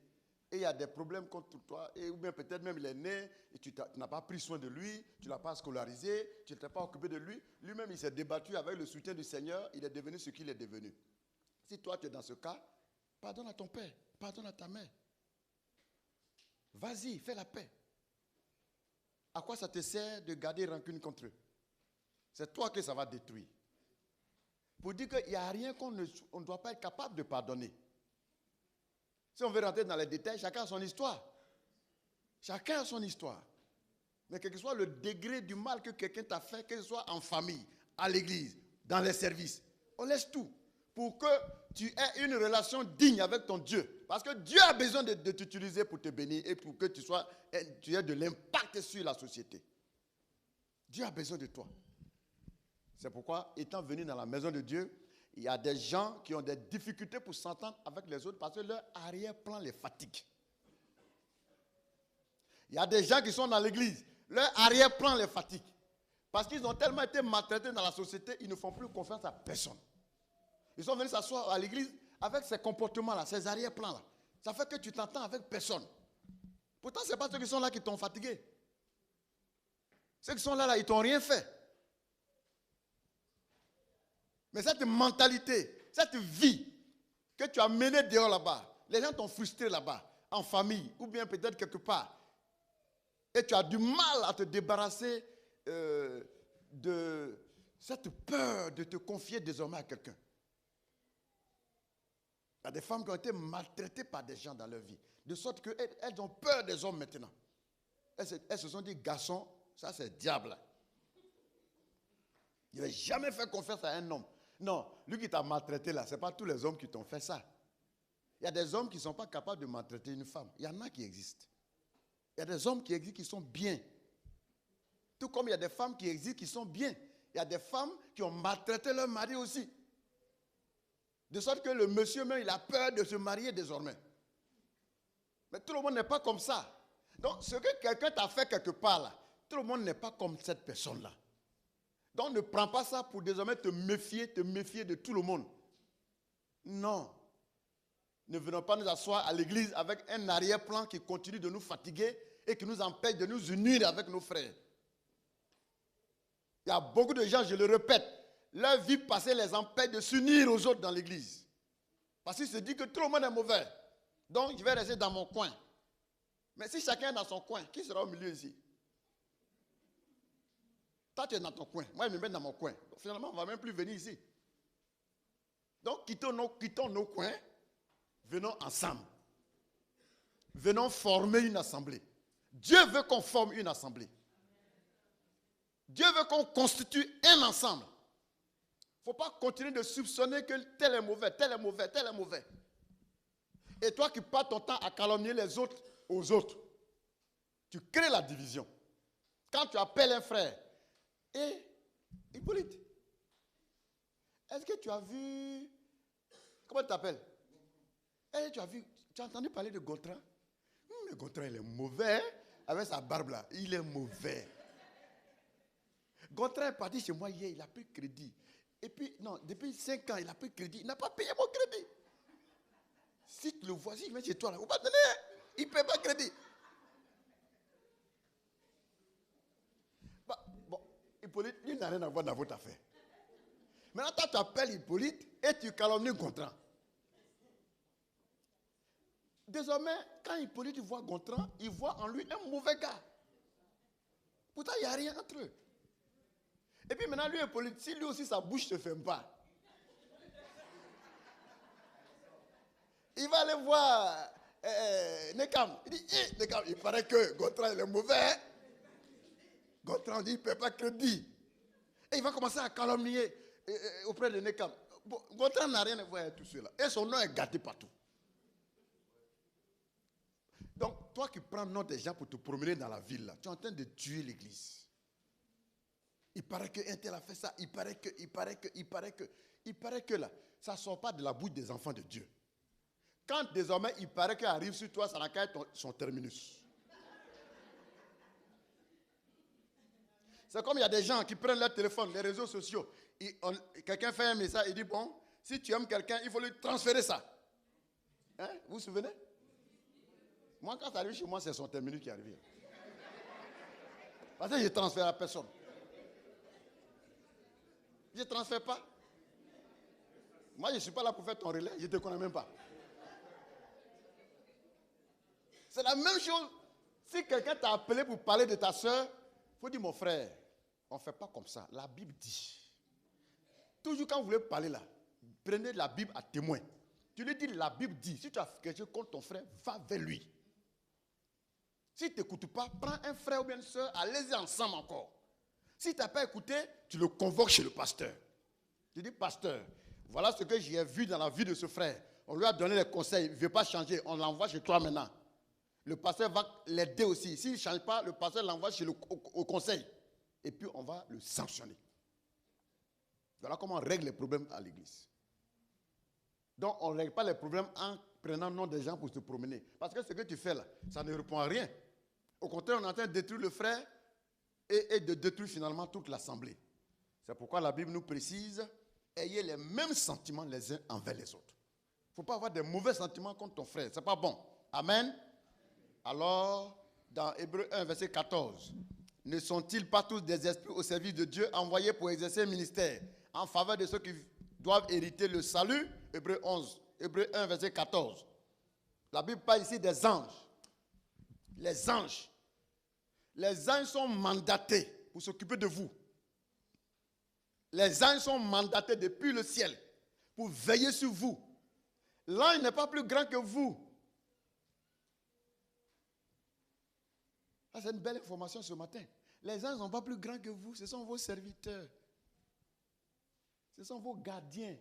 Et il y a des problèmes contre toi. Ou bien peut-être même il est né et tu n'as pas pris soin de lui. Tu ne l'as pas scolarisé. Tu ne t'es pas occupé de lui. Lui-même, il s'est débattu avec le soutien du Seigneur. Il est devenu ce qu'il est devenu. Si toi, tu es dans ce cas, pardonne à ton père. Pardonne à ta mère. Vas-y, fais la paix. À quoi ça te sert de garder rancune contre eux? C'est toi que ça va détruire. Pour dire qu'il n'y a rien qu'on ne doit pas être capable de pardonner. Si on veut rentrer dans les détails, chacun a son histoire. Chacun a son histoire. Mais quel que soit le degré du mal que quelqu'un t'a fait, que ce soit en famille, à l'église, dans les services, on laisse tout pour que tu aies une relation digne avec ton Dieu. Parce que Dieu a besoin de t'utiliser pour te bénir et pour que tu aies de l'impact sur la société. Dieu a besoin de toi. C'est pourquoi, étant venu dans la maison de Dieu, il y a des gens qui ont des difficultés pour s'entendre avec les autres parce que leur arrière-plan les fatigue. Il y a des gens qui sont dans l'église, leur arrière-plan les fatigue. Parce qu'ils ont tellement été maltraités dans la société, ils ne font plus confiance à personne. Ils sont venus s'asseoir à l'église avec ces comportements-là, ces arrière-plans-là. Ça fait que tu t'entends avec personne. Pourtant, ce n'est pas ceux qui sont là qui t'ont fatigué. Ceux qui sont là, ils ne t'ont rien fait. Mais cette mentalité, cette vie que tu as menée dehors là-bas, les gens t'ont frustré là-bas, en famille, ou bien peut-être quelque part. Et tu as du mal à te débarrasser de cette peur de te confier désormais à quelqu'un. Il y a des femmes qui ont été maltraitées par des gens dans leur vie, de sorte qu'elles ont peur des hommes maintenant. Elles se sont dit, garçon, ça c'est diable. Il n'a jamais fait confiance à un homme. Non, lui qui t'a maltraité là, ce n'est pas tous les hommes qui t'ont fait ça. Il y a des hommes qui ne sont pas capables de maltraiter une femme. Il y en a qui existent. Il y a des hommes qui existent qui sont bien. Tout comme il y a des femmes qui existent qui sont bien. Il y a des femmes qui ont maltraité leur mari aussi. De sorte que le monsieur même, il a peur de se marier désormais. Mais tout le monde n'est pas comme ça. Donc, ce que quelqu'un t'a fait quelque part là, tout le monde n'est pas comme cette personne-là. Donc, ne prends pas ça pour désormais te méfier de tout le monde. Non. Ne venons pas nous asseoir à l'église avec un arrière-plan qui continue de nous fatiguer et qui nous empêche de nous unir avec nos frères. Il y a beaucoup de gens, je le répète, leur vie passée les empêche de s'unir aux autres dans l'église. Parce qu'ils se disent que tout le monde est mauvais. Donc, je vais rester dans mon coin. Mais si chacun est dans son coin, qui sera au milieu ici? Toi, tu es dans ton coin. Moi, je me mets dans mon coin. Donc, finalement, on ne va même plus venir ici. Donc, quittons nos coins. Venons ensemble. Venons former une assemblée. Dieu veut qu'on forme une assemblée. Dieu veut qu'on constitue un ensemble. Il ne faut pas continuer de soupçonner que tel est mauvais, tel est mauvais, tel est mauvais. Et toi qui passes ton temps à calomnier les autres aux autres, tu crées la division. Quand tu appelles un frère, et Hippolyte, est-ce que tu as vu, comment tu t'appelles? Tu as entendu parler de Gontran? Mais Gontran, il est mauvais, hein? Avec sa barbe là, il est mauvais. Gontran est parti chez moi hier, il a pris crédit. Et puis, non, depuis 5 ans, il a pris crédit, il n'a pas payé mon crédit. Si tu le vois, si je viens chez toi, là, vous ne pouvez pas donner, il ne paye pas crédit. Bon, Hippolyte, il n'a rien à voir dans votre affaire. Maintenant, toi, tu appelles Hippolyte et tu calomnies Gontran. Désormais, quand Hippolyte voit Gontran, il voit en lui un mauvais gars. Pourtant, il n'y a rien entre eux. Et puis maintenant, lui, Hippolyte, si lui aussi sa bouche ne se ferme pas, il va aller voir Nekam. Il dit, Nekam, il paraît que Gontran, il est mauvais. Gontran dit, il ne paie pas crédit. Et il va commencer à calomnier auprès de Nekam. Bon, Gontran n'a rien à voir avec tout cela. Et son nom est gâté partout. Donc, toi qui prends le nom des gens pour te promener dans la ville, là, tu es en train de tuer l'église. Il paraît qu'un tel a fait ça, il paraît que là, ça ne sort pas de la bouche des enfants de Dieu. Quand désormais il paraît qu'il arrive sur toi, ça n'a qu'à être son terminus. C'est comme il y a des gens qui prennent leur téléphone, les réseaux sociaux. Quelqu'un fait un message, il dit, bon, si tu aimes quelqu'un, il faut lui transférer ça. Hein? Vous vous souvenez? Moi, quand ça arrive chez moi, c'est son terminus qui arrive. Parce que je ne transfère à personne. Je ne transfère pas. Moi, je ne suis pas là pour faire ton relais, je ne te connais même pas. C'est la même chose. Si quelqu'un t'a appelé pour parler de ta soeur, faut dire, mon frère, on ne fait pas comme ça. La Bible dit. Toujours quand vous voulez parler là, prenez la Bible à témoin. Tu lui dis, la Bible dit. Si tu as quelque chose contre ton frère, va vers lui. Si tu n'écoutes pas, prends un frère ou bien une soeur, allez-y ensemble encore. Si tu n'as pas écouté, tu le convoques chez le pasteur. Tu dis, pasteur, voilà ce que j'ai vu dans la vie de ce frère. On lui a donné les conseils, il ne veut pas changer, on l'envoie chez toi maintenant. Le pasteur va l'aider aussi. S'il ne change pas, le pasteur l'envoie au conseil. Et puis on va le sanctionner. Voilà comment on règle les problèmes à l'église. Donc on ne règle pas les problèmes en prenant le nom des gens pour se promener. Parce que ce que tu fais là, ça ne répond à rien. Au contraire, on est en train de détruire le frère et de détruire finalement toute l'assemblée. C'est pourquoi la Bible nous précise, ayez les mêmes sentiments les uns envers les autres. Il ne faut pas avoir des mauvais sentiments contre ton frère. Ce n'est pas bon. Amen. Alors, dans Hébreux 1, verset 14, ne sont-ils pas tous des esprits au service de Dieu envoyés pour exercer un ministère en faveur de ceux qui doivent hériter le salut? Hébreux 1, verset 14. La Bible parle ici des anges. Les anges. Les anges sont mandatés pour s'occuper de vous. Les anges sont mandatés depuis le ciel pour veiller sur vous. L'ange n'est pas plus grand que vous. Ah, c'est une belle information ce matin. Les anges ne sont pas plus grands que vous. Ce sont vos serviteurs. Ce sont vos gardiens.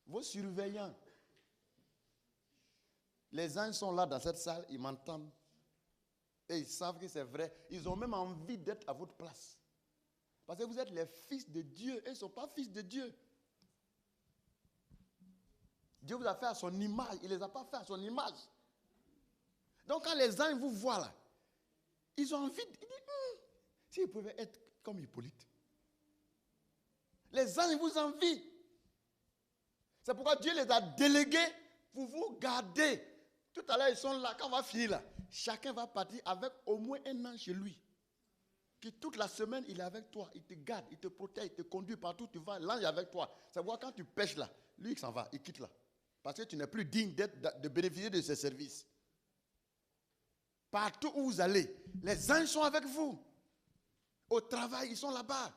Vos surveillants. Les anges sont là dans cette salle, ils m'entendent. Et ils savent que c'est vrai. Ils ont même envie d'être à votre place. Parce que vous êtes les fils de Dieu. Et ils ne sont pas fils de Dieu. Dieu vous a fait à son image. Il ne les a pas fait à son image. Donc quand les anges vous voient là, ils ont envie, ils disent, s'ils pouvaient être comme Hippolyte. Les anges vous envient. C'est pourquoi Dieu les a délégués pour vous garder. Tout à l'heure, ils sont là. Quand on va finir là, chacun va partir avec au moins un ange chez lui. Qui toute la semaine, il est avec toi. Il te garde, il te protège, il te conduit partout où tu vas. L'ange est avec toi. C'est pourquoi quand tu pêches là, lui, il s'en va, il quitte là. Parce que tu n'es plus digne de bénéficier de ses services. Partout où vous allez, les anges sont avec vous. Au travail, ils sont là-bas.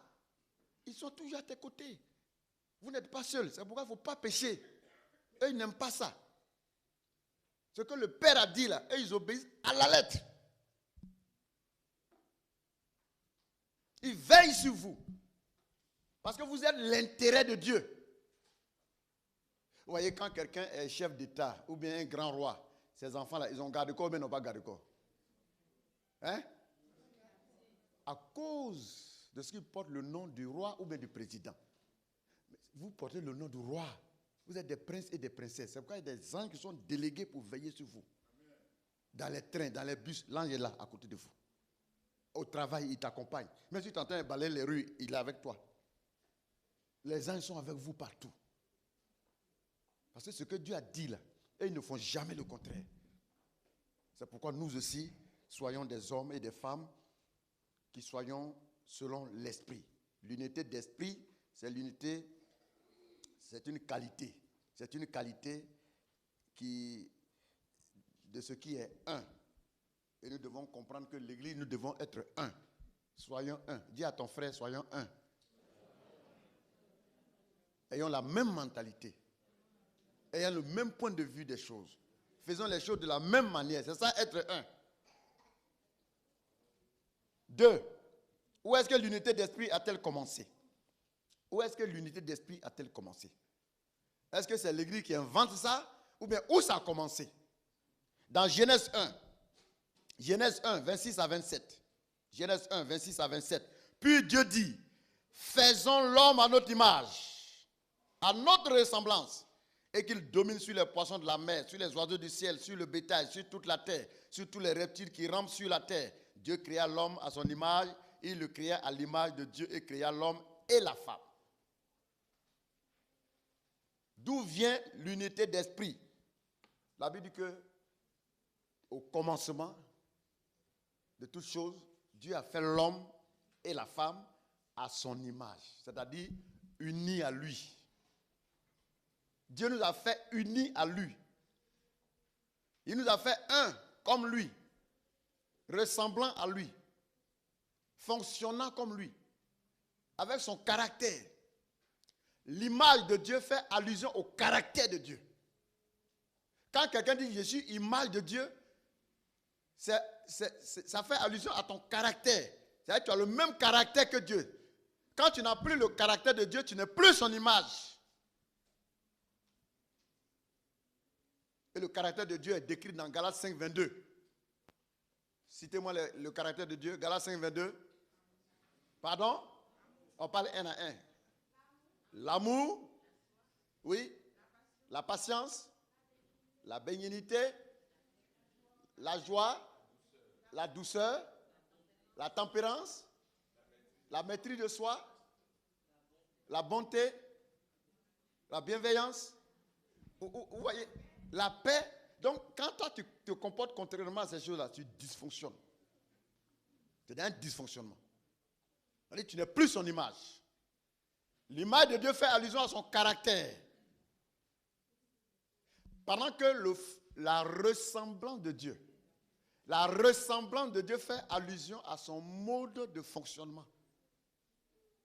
Ils sont toujours à tes côtés. Vous n'êtes pas seul. C'est pourquoi il ne faut pas pécher. Eux, ils n'aiment pas ça. Ce que le Père a dit là, eux, ils obéissent à la lettre. Ils veillent sur vous. Parce que vous êtes l'intérêt de Dieu. Vous voyez, quand quelqu'un est chef d'État ou bien un grand roi, ces enfants-là, ils ont gardé corps ou bien ils n'ont pas gardé corps? Hein? À cause de ce qu'ils portent le nom du roi ou bien du président. Vous portez le nom du roi. Vous êtes des princes et des princesses. C'est pourquoi il y a des anges qui sont délégués pour veiller sur vous. Dans les trains, dans les bus, l'ange est là à côté de vous. Au travail, il t'accompagne. Même si tu es en train de balayer les rues, il est avec toi. Les anges sont avec vous partout. Parce que ce que Dieu a dit là, et ils ne font jamais le contraire. C'est pourquoi nous aussi, soyons des hommes et des femmes qui soyons selon l'esprit. L'unité d'esprit, c'est l'unité, c'est une qualité. C'est une qualité de ce qui est un. Et nous devons comprendre que l'église, nous devons être un. Soyons un. Dis à ton frère, soyons un. Ayons la même mentalité. Ayons le même point de vue des choses. Faisons les choses de la même manière. C'est ça, être un. 2. Où est-ce que l'unité d'esprit a-t-elle commencé? Où est-ce que l'unité d'esprit a-t-elle commencé? Est-ce que c'est l'église qui invente ça? Ou bien où ça a commencé? Dans Genèse 1. Genèse 1, 26 à 27. Genèse 1, 26 à 27. Puis Dieu dit, faisons l'homme à notre image, à notre ressemblance, et qu'il domine sur les poissons de la mer, sur les oiseaux du ciel, sur le bétail, sur toute la terre, sur tous les reptiles qui rampent sur la terre. Dieu créa l'homme à son image, il le créa à l'image de Dieu et créa l'homme et la femme. D'où vient l'unité d'esprit? La Bible dit que au commencement de toutes choses, Dieu a fait l'homme et la femme à son image, c'est-à-dire unis à lui. Dieu nous a fait unis à lui. Il nous a fait un comme lui, ressemblant à lui, fonctionnant comme lui, avec son caractère. L'image de Dieu fait allusion au caractère de Dieu. Quand quelqu'un dit je suis image de Dieu, ça fait allusion à ton caractère. C'est-à-dire que tu as le même caractère que Dieu. Quand tu n'as plus le caractère de Dieu, tu n'es plus son image. Et le caractère de Dieu est décrit dans Galates 5, 22. Citez-moi le caractère de Dieu. Galates 5, 22. Pardon? On parle un à un. L'amour, oui. La patience, la bénignité, la joie, la douceur, la tempérance, la maîtrise de soi, la bonté, la bienveillance. Vous voyez, la paix. Donc, quand toi, tu te comportes contrairement à ces choses-là, tu dysfonctionnes. C'est un dysfonctionnement. C'est-à-dire, tu n'es plus son image. L'image de Dieu fait allusion à son caractère. Pendant que la ressemblance de Dieu fait allusion à son mode de fonctionnement.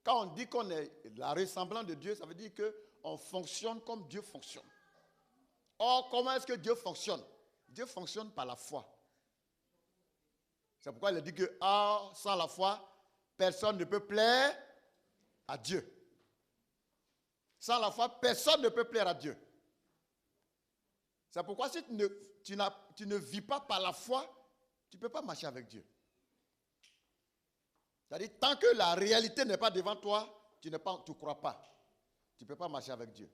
Quand on dit qu'on est la ressemblance de Dieu, ça veut dire qu'on fonctionne comme Dieu fonctionne. Or, comment est-ce que Dieu fonctionne? Dieu fonctionne par la foi. C'est pourquoi il a dit que sans la foi, personne ne peut plaire à Dieu. Sans la foi, personne ne peut plaire à Dieu. C'est pourquoi si tu ne vis pas par la foi, tu ne peux pas marcher avec Dieu. C'est-à-dire, tant que la réalité n'est pas devant toi, tu ne crois pas. Tu ne peux pas marcher avec Dieu.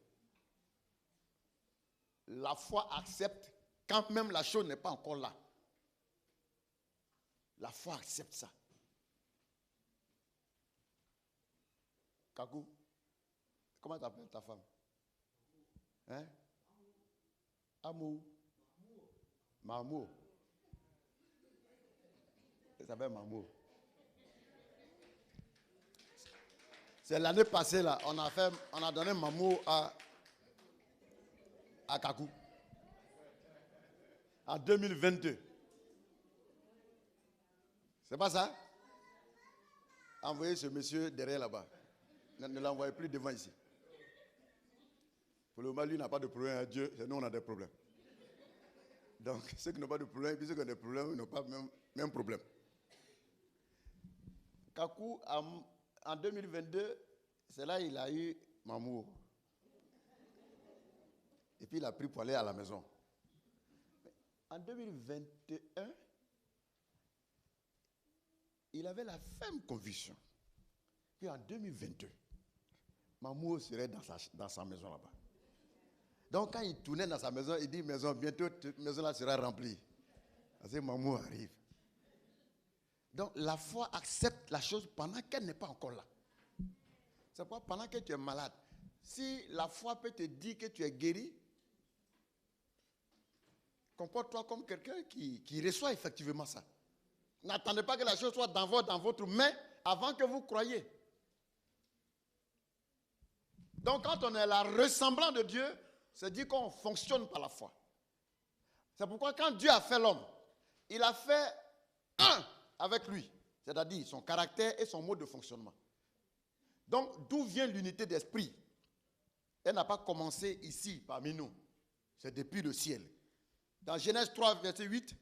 La foi accepte quand même la chose n'est pas encore là. La foi accepte ça. Kakou, comment t'appelles ta femme? Hein? Amour. Mamour. Elle s'appelle Mamour. C'est l'année passée là, on a donné Mamour à Kakou. En 2022. C'est pas ça? Envoyez ce monsieur derrière là-bas. Ne l'envoyez plus devant ici. Pour le moment, lui n'a pas de problème à Dieu, c'est nous on a des problèmes. Donc, ceux qui n'ont pas de problème, puis ceux qui ont des problèmes, ils n'ont pas même problème. Kakou, en 2022, c'est là il a eu Mamour. Et puis il a pris pour aller à la maison. En 2021, il avait la ferme conviction qu'en 2022, Mamour serait dans sa maison là-bas. Donc quand il tournait dans sa maison, il dit, maison, bientôt cette maison-là sera remplie. Parce que Mamour arrive. Donc la foi accepte la chose pendant qu'elle n'est pas encore là. C'est pourquoi pendant que tu es malade, si la foi peut te dire que tu es guéri, comporte-toi comme quelqu'un qui reçoit effectivement ça. N'attendez pas que la chose soit dans votre main avant que vous croyiez. Donc quand on est la ressemblance de Dieu, c'est dire qu'on fonctionne par la foi. C'est pourquoi quand Dieu a fait l'homme, il a fait un avec lui, c'est-à-dire son caractère et son mode de fonctionnement. Donc d'où vient l'unité d'esprit? Elle n'a pas commencé ici parmi nous, c'est depuis le ciel. Dans Genèse 3, verset 8,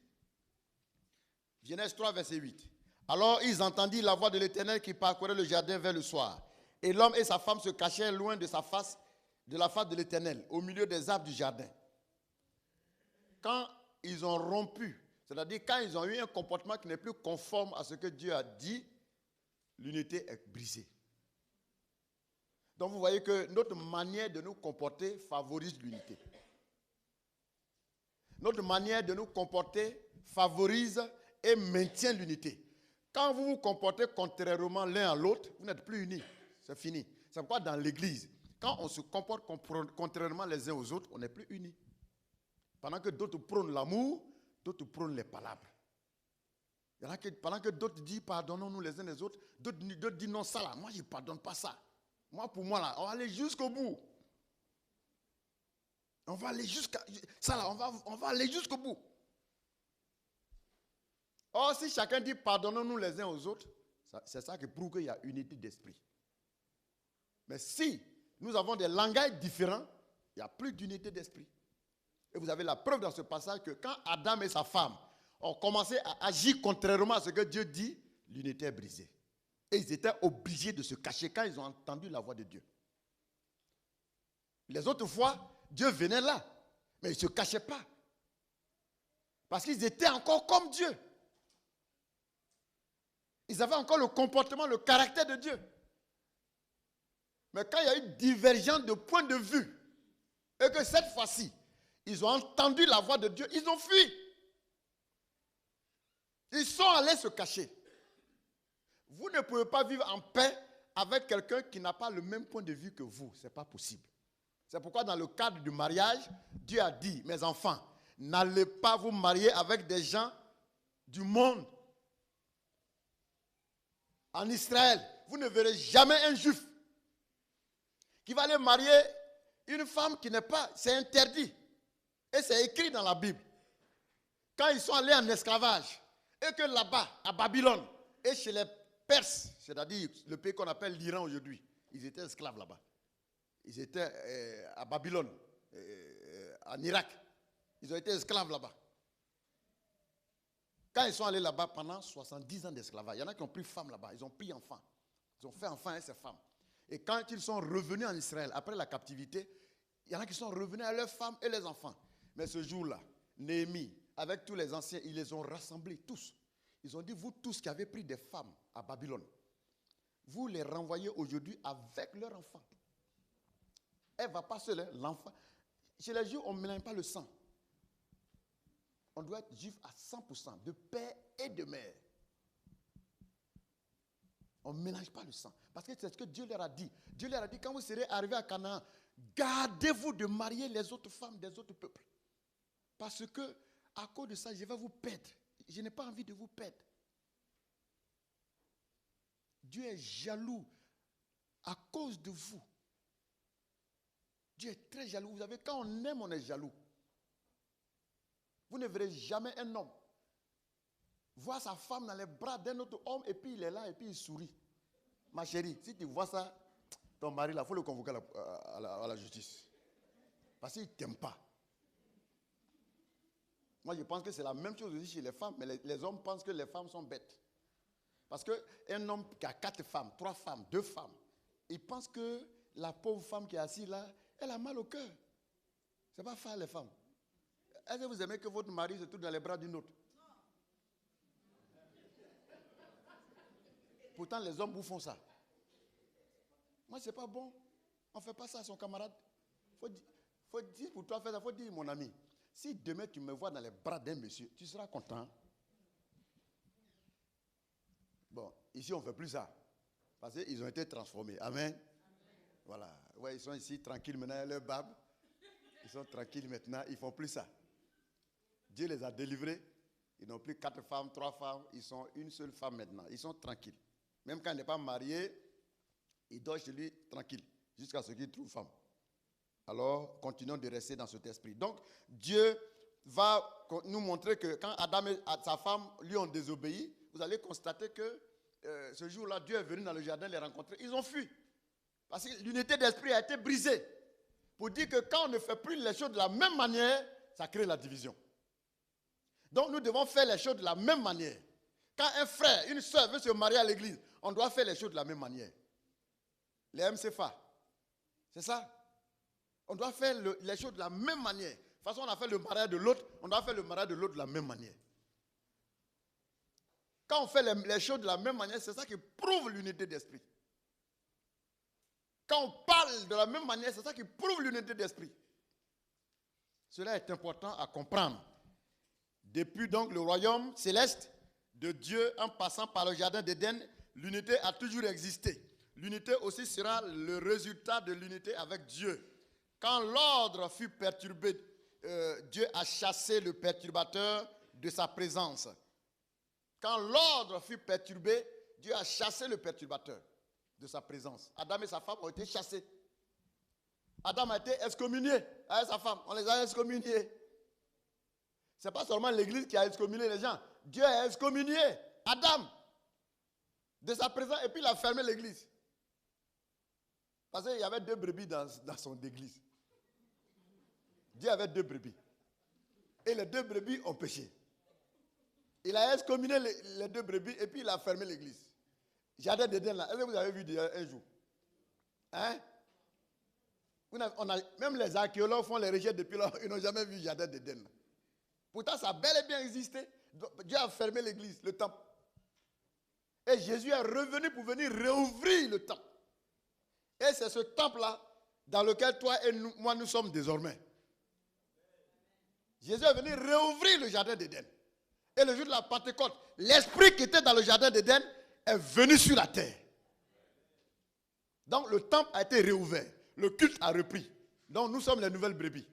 Genèse 3, verset 8. Alors ils entendirent la voix de l'Éternel qui parcourait le jardin vers le soir. Et l'homme et sa femme se cachèrent loin de la face de l'Éternel, au milieu des arbres du jardin. Quand ils ont rompu, c'est-à-dire quand ils ont eu un comportement qui n'est plus conforme à ce que Dieu a dit, l'unité est brisée. Donc vous voyez que notre manière de nous comporter favorise l'unité. Notre manière de nous comporter favorise et maintient l'unité. Quand vous vous comportez contrairement l'un à l'autre, vous n'êtes plus unis. C'est fini. C'est pourquoi dans l'église, quand on se comporte contrairement les uns aux autres, on n'est plus unis. Pendant que d'autres prônent l'amour, d'autres prônent les palabres. Pendant que d'autres disent pardonnons-nous les uns les autres, d'autres disent non, ça là, moi je ne pardonne pas ça. Moi pour moi là, on va aller jusqu'au bout. On va aller jusqu'à ça là, on va aller jusqu'au bout. Or si chacun dit pardonnons-nous les uns aux autres, C'est ça qui prouve qu'il y a unité d'esprit. Mais si nous avons des langages différents, il n'y a plus d'unité d'esprit. Et vous avez la preuve dans ce passage que quand Adam et sa femme ont commencé à agir contrairement à ce que Dieu dit, l'unité est brisée. Et ils étaient obligés de se cacher quand ils ont entendu la voix de Dieu. Les autres fois, Dieu venait là, mais ils ne se cachaient pas. Parce qu'ils étaient encore comme Dieu. Ils avaient encore le comportement, le caractère de Dieu. Mais quand il y a eu divergence de point de vue, et que cette fois-ci, ils ont entendu la voix de Dieu, ils ont fui. Ils sont allés se cacher. Vous ne pouvez pas vivre en paix avec quelqu'un qui n'a pas le même point de vue que vous. Ce n'est pas possible. C'est pourquoi dans le cadre du mariage, Dieu a dit, mes enfants, n'allez pas vous marier avec des gens du monde. En Israël, vous ne verrez jamais un juif qui va aller marier une femme qui n'est pas, c'est interdit. Et c'est écrit dans la Bible. Quand ils sont allés en esclavage, et que là-bas, à Babylone, et chez les Perses, c'est-à-dire le pays qu'on appelle l'Iran aujourd'hui, ils étaient esclaves là-bas. Ils étaient à Babylone, en Irak. Ils ont été esclaves là-bas. Quand ils sont allés là-bas pendant 70 ans d'esclavage, il y en a qui ont pris femmes là-bas, ils ont pris enfants. Ils ont fait enfants avec ces femmes. Et quand ils sont revenus en Israël, après la captivité, il y en a qui sont revenus à leurs femmes et les enfants. Mais ce jour-là, Néhémie, avec tous les anciens, ils les ont rassemblés tous. Ils ont dit, vous tous qui avez pris des femmes à Babylone, vous les renvoyez aujourd'hui avec leurs enfants. Elle ne va pas seule, hein, l'enfant. Chez les Juifs, on ne mélange pas le sang. On doit être juif à 100%, de père et de mère. On ne mélange pas le sang. Parce que c'est ce que Dieu leur a dit. Dieu leur a dit, quand vous serez arrivés à Canaan, gardez-vous de marier les autres femmes des autres peuples. Parce que, à cause de ça, je vais vous perdre. Je n'ai pas envie de vous perdre. Dieu est jaloux à cause de vous. Dieu est très jaloux. Vous savez, quand on aime, on est jaloux. Vous ne verrez jamais un homme voir sa femme dans les bras d'un autre homme et puis il est là et puis il sourit. Ma chérie, si tu vois ça, ton mari là, il faut le convoquer à la justice. Parce qu'il ne t'aime pas. Moi, je pense que c'est la même chose aussi chez les femmes, mais les hommes pensent que les femmes sont bêtes. Parce qu'un homme qui a 4 femmes, 3 femmes, 2 femmes, il pense que la pauvre femme qui est assise là, elle a mal au cœur. Ce n'est pas faire les femmes. Est-ce que vous aimez que votre mari se trouve dans les bras d'une autre? Pourtant, les hommes vous font ça. Moi, ce n'est pas bon. On ne fait pas ça à son camarade. Faut dire pour toi faire ça, il faut dire, mon ami, si demain tu me vois dans les bras d'un monsieur, tu seras content. Bon, ici, on ne fait plus ça. Parce qu'ils ont été transformés. Amen. Voilà. Ouais, ils sont ici tranquilles maintenant, leur barbe. Ils sont tranquilles maintenant, ils ne font plus ça. Dieu les a délivrés. Ils n'ont plus 4 femmes, 3 femmes. Ils sont une seule femme maintenant. Ils sont tranquilles. Même quand il n'est pas marié, il dort chez lui tranquille. Jusqu'à ce qu'il trouve femme. Alors, continuons de rester dans cet esprit. Donc, Dieu va nous montrer que quand Adam et sa femme lui ont désobéi, vous allez constater que ce jour-là, Dieu est venu dans le jardin les rencontrer. Ils ont fui. Parce que l'unité d'esprit a été brisée. Pour dire que quand on ne fait plus les choses de la même manière, ça crée la division. Donc nous devons faire les choses de la même manière. Quand un frère, une soeur veut se marier à l'église, on doit faire les choses de la même manière. Les MCFA, c'est ça. On doit faire les choses de la même manière. De toute façon, on a fait le mariage de l'autre, on doit faire le mariage de l'autre de la même manière. Quand on fait les choses de la même manière, c'est ça qui prouve l'unité d'esprit. Quand on parle de la même manière, c'est ça qui prouve l'unité d'esprit. Cela est important à comprendre. Depuis donc le royaume céleste de Dieu, en passant par le jardin d'Éden, l'unité a toujours existé. L'unité aussi sera le résultat de l'unité avec Dieu. Quand l'ordre fut perturbé, Dieu a chassé le perturbateur de sa présence. Quand l'ordre fut perturbé, Dieu a chassé le perturbateur de sa présence. Adam et sa femme ont été chassés. Adam a été excommunié avec sa femme. On les a excommuniés. Ce n'est pas seulement l'église qui a excommunié les gens. Dieu a excommunié Adam. de sa présence, et puis il a fermé l'église. Parce qu'il y avait 2 brebis dans son église. Dieu avait 2 brebis. Et les 2 brebis ont péché. Il a excommunié les 2 brebis et puis il a fermé l'église. Jardin d'Éden là, est-ce que vous avez vu un jour? Hein? Même les archéologues font les recherches depuis là, ils n'ont jamais vu Jardin d'Éden. Pourtant, ça a bel et bien existé. Dieu a fermé l'église, le temple. Et Jésus est revenu pour venir réouvrir le temple. Et c'est ce temple-là dans lequel toi et moi nous sommes désormais. Jésus est venu réouvrir le Jardin d'Éden. Et le jour de la Pentecôte, l'esprit qui était dans le Jardin d'Éden est venu sur la terre. Donc le temple a été réouvert. Le culte a repris. Donc nous sommes les nouvelles brebis.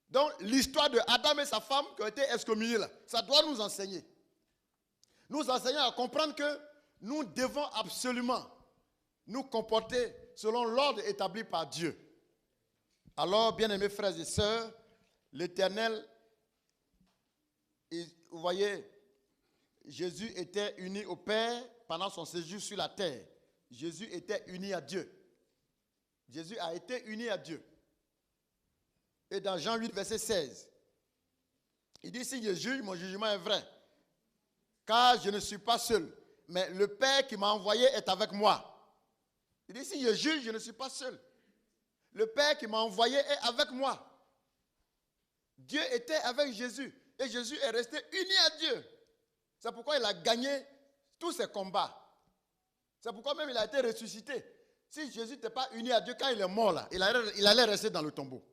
Donc l'histoire de Adam et sa femme qui ont été excommuniés là, ça doit nous enseigner. Nous enseigner à comprendre que nous devons absolument nous comporter selon l'ordre établi par Dieu. Alors, bien-aimés frères et sœurs, l'Éternel, vous voyez, Jésus était uni au Père pendant son séjour sur la terre. Jésus était uni à Dieu. Jésus a été uni à Dieu. Et dans Jean 8, verset 16, il dit, si je juge, mon jugement est vrai. Car je ne suis pas seul, mais le Père qui m'a envoyé est avec moi. Il dit, si je juge, je ne suis pas seul. Le Père qui m'a envoyé est avec moi. Dieu était avec Jésus. Et Jésus est resté uni à Dieu. C'est pourquoi il a gagné tous ses combats. C'est pourquoi même il a été ressuscité. Si Jésus n'était pas uni à Dieu, quand il est mort là, il allait rester dans le tombeau.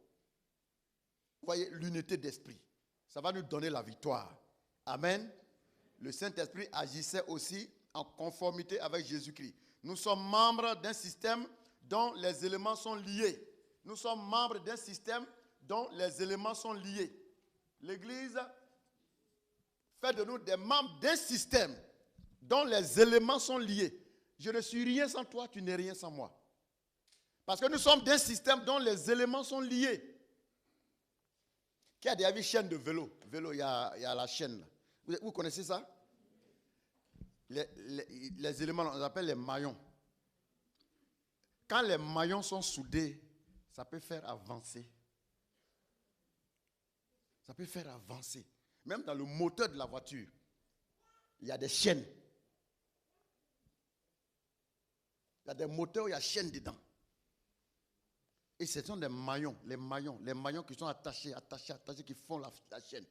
Vous voyez, l'unité d'esprit. Ça va nous donner la victoire. Amen. Le Saint-Esprit agissait aussi en conformité avec Jésus-Christ. Nous sommes membres d'un système dont les éléments sont liés. Nous sommes membres d'un système dont les éléments sont liés. L'Église fait de nous des membres d'un système dont les éléments sont liés. Je ne suis rien sans toi, tu n'es rien sans moi. Parce que nous sommes d'un système dont les éléments sont liés. Qui a déjà vu chaîne de vélo? Vélo, il y a la chaîne. Vous connaissez ça? Les éléments, on les appelle les maillons. Quand les maillons sont soudés, ça peut faire avancer. Ça peut faire avancer. Même dans le moteur de la voiture, il y a des chaînes. Il y a des moteurs où il y a chaînes dedans. Et ce sont des maillons, les maillons qui sont attachés, qui font la chaîne.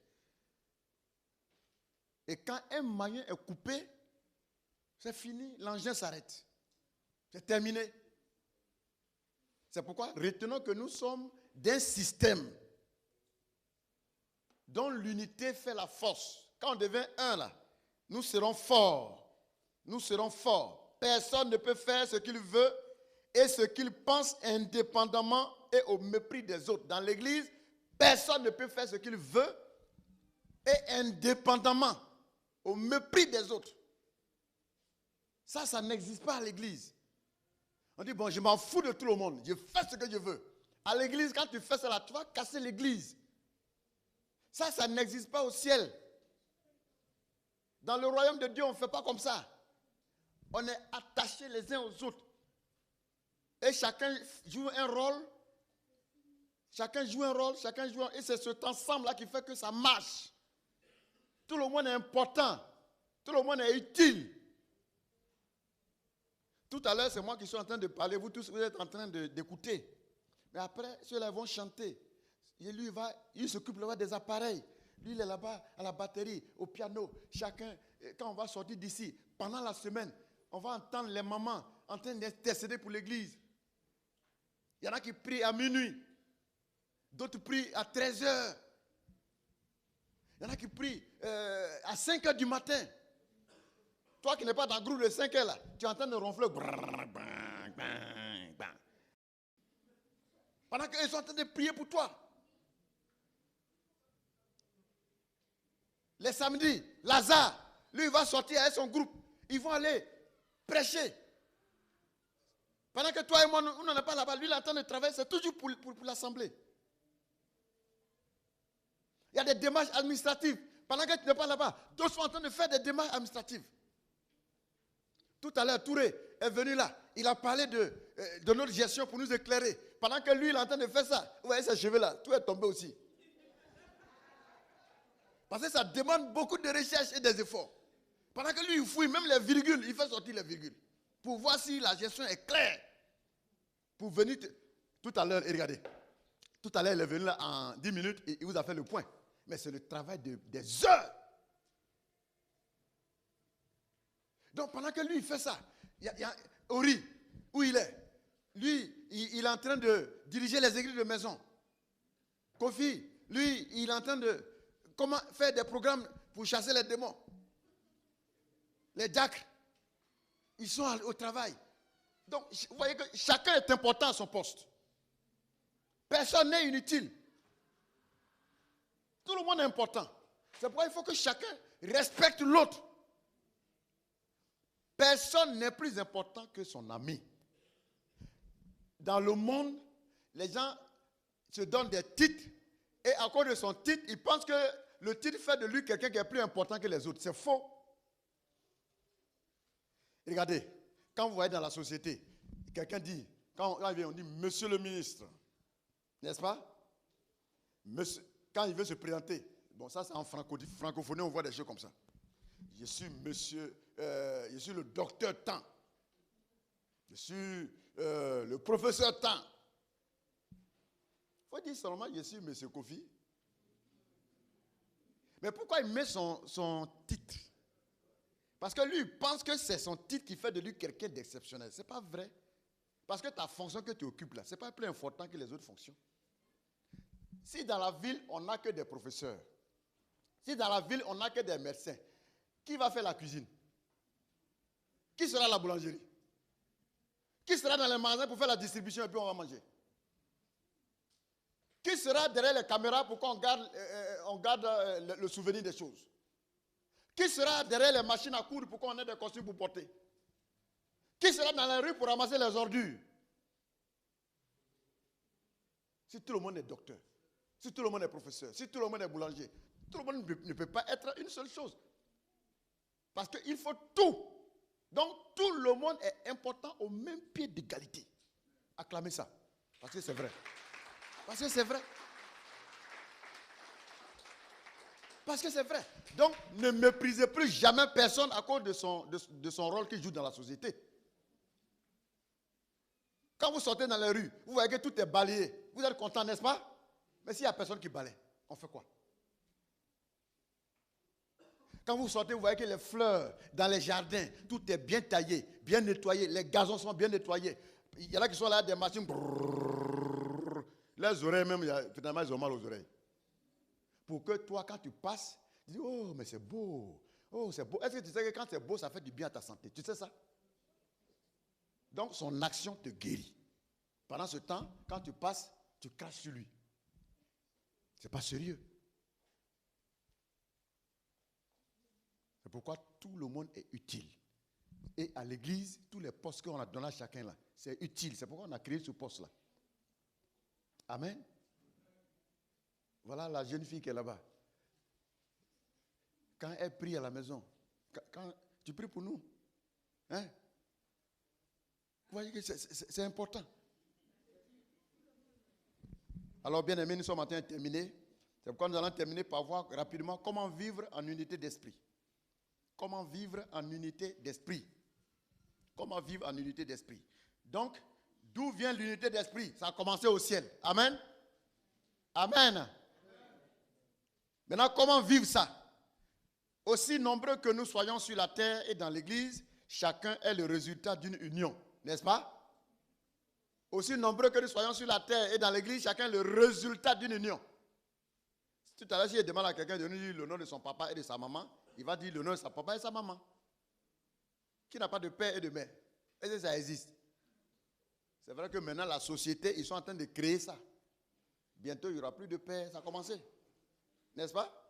Et quand un maillon est coupé, c'est fini, l'engin s'arrête. C'est terminé. C'est pourquoi retenons que nous sommes d'un système dont l'unité fait la force. Quand on devient un là, nous serons forts. Nous serons forts. Personne ne peut faire ce qu'il veut et ce qu'il pense indépendamment et au mépris des autres. Dans l'église, personne ne peut faire ce qu'il veut et indépendamment au mépris des autres. Ça n'existe pas à l'église. On dit, bon, je m'en fous de tout le monde. Je fais ce que je veux. À l'église, quand tu fais cela, tu vas casser l'église. Ça n'existe pas au ciel. Dans le royaume de Dieu, on ne fait pas comme ça. On est attachés les uns aux autres. Et chacun joue un rôle. Et c'est cet ensemble-là qui fait que ça marche. Tout le monde est important. Tout le monde est utile. Tout à l'heure, c'est moi qui suis en train de parler. Vous tous, vous êtes en train d'écouter. Mais après, ceux-là vont chanter. Et lui, il s'occupe là-bas des appareils. Lui, il est là-bas à la batterie, au piano. Chacun, quand on va sortir d'ici, pendant la semaine, on va entendre les mamans en train d'intercéder pour l'église. Il y en a qui prient à minuit. D'autres prient à 13h. Il y en a qui prient à 5h du matin. Toi qui n'es pas dans le groupe de 5h là, tu es en train de ronfler. Pendant qu'ils sont en train de prier pour toi. Les samedis, Lazare, lui il va sortir avec son groupe. Ils vont aller prêcher. Pendant que toi et moi, on n'en est pas là-bas. Lui il est en train de travailler, c'est toujours pour l'assemblée. Il y a des démarches administratives. Pendant que tu n'es pas là-bas, d'autres sont en train de faire des démarches administratives. Tout à l'heure, Touré est venu là. Il a parlé de notre gestion pour nous éclairer. Pendant que lui, il est en train de faire ça. Vous voyez ses cheveux là, tout est tombé aussi. Parce que ça demande beaucoup de recherche et des efforts. Pendant que lui, il fouille même les virgules, il fait sortir les virgules. Pour voir si la gestion est claire. Pour venir, tout à l'heure, et regardez. Tout à l'heure, il est venu là en 10 minutes et il vous a fait le point. Mais c'est le travail des heures. Donc pendant que lui, il fait ça, il y a Ori, où il est. Lui, il est en train de diriger les églises de maison. Kofi, lui, il est en train de faire des programmes pour chasser les démons. Les diacres, ils sont au travail. Donc, vous voyez que chacun est important à son poste. Personne n'est inutile. Tout le monde est important. C'est pourquoi il faut que chacun respecte l'autre. Personne n'est plus important que son ami. Dans le monde, les gens se donnent des titres et à cause de son titre, ils pensent que le titre fait de lui quelqu'un qui est plus important que les autres. C'est faux. Regardez, quand vous voyez dans la société, quelqu'un dit, quand il vient, on dit Monsieur le ministre, n'est-ce pas? Quand il veut se présenter, bon, ça c'est en francophonie, on voit des choses comme ça. Je suis je suis le docteur Tant. Je suis le professeur Tant. Il faut dire seulement je suis monsieur Kofi. Mais pourquoi il met son titre? Parce que lui, il pense que c'est son titre qui fait de lui quelqu'un d'exceptionnel. Ce n'est pas vrai. Parce que ta fonction que tu occupes là, ce n'est pas plus important que les autres fonctions. Si dans la ville, on n'a que des professeurs, si dans la ville, on n'a que des médecins, qui va faire la cuisine? Qui sera à la boulangerie? Qui sera dans les magasins pour faire la distribution et puis on va manger? Qui sera derrière les caméras pour qu'on garde le souvenir des choses? Qui sera derrière les machines à coudre pour qu'on ait des costumes pour porter? Qui sera dans la rue pour ramasser les ordures? Si tout le monde est docteur, si tout le monde est professeur, si tout le monde est boulanger, tout le monde ne peut pas être une seule chose. Parce qu'il faut tout. Donc tout le monde est important au même pied d'égalité. Acclamez ça. Parce que c'est vrai. Parce que c'est vrai. Parce que c'est vrai. Donc ne méprisez plus jamais personne à cause de son rôle qu'il joue dans la société. Quand vous sortez dans les rues, vous voyez que tout est balayé. Vous êtes content, n'est-ce pas? Mais s'il n'y a personne qui balaye, on fait quoi? Quand vous sortez, vous voyez que les fleurs dans les jardins, tout est bien taillé, bien nettoyé. Les gazons sont bien nettoyés. Il y en a qui sont là, des machines. Brrr, les oreilles même, finalement, ils ont mal aux oreilles. Pour que toi, quand tu passes, tu dis, oh, mais c'est beau. Oh, c'est beau. Est-ce que tu sais que quand c'est beau, ça fait du bien à ta santé? Tu sais ça? Donc, son action te guérit. Pendant ce temps, quand tu passes, tu craches sur lui. Ce n'est pas sérieux. C'est pourquoi tout le monde est utile. Et à l'église, tous les postes qu'on a donnés à chacun là, c'est utile. C'est pourquoi on a créé ce poste-là. Amen. Voilà la jeune fille qui est là-bas. Quand elle prie à la maison, quand tu pries pour nous, hein? Vous voyez que c'est important. Alors, bien aimés, nous sommes en train de terminer. C'est pourquoi nous allons terminer par voir rapidement comment vivre en unité d'esprit. Comment vivre en unité d'esprit. Comment vivre en unité d'esprit. Donc, d'où vient l'unité d'esprit? Ça a commencé au ciel. Amen. Amen. Maintenant, comment vivre ça? Aussi nombreux que nous soyons sur la terre et dans l'église, chacun est le résultat d'une union. N'est-ce pas? Aussi nombreux que nous soyons sur la terre et dans l'église, chacun est le résultat d'une union. Tout à l'heure, si je demande à quelqu'un de nous dire le nom de son papa et de sa maman, il va dire le nom de sa papa et sa maman. Qui n'a pas de père et de mère? Est-ce que ça existe? C'est vrai que maintenant, la société, ils sont en train de créer ça. Bientôt, il n'y aura plus de père. Ça a commencé. N'est-ce pas?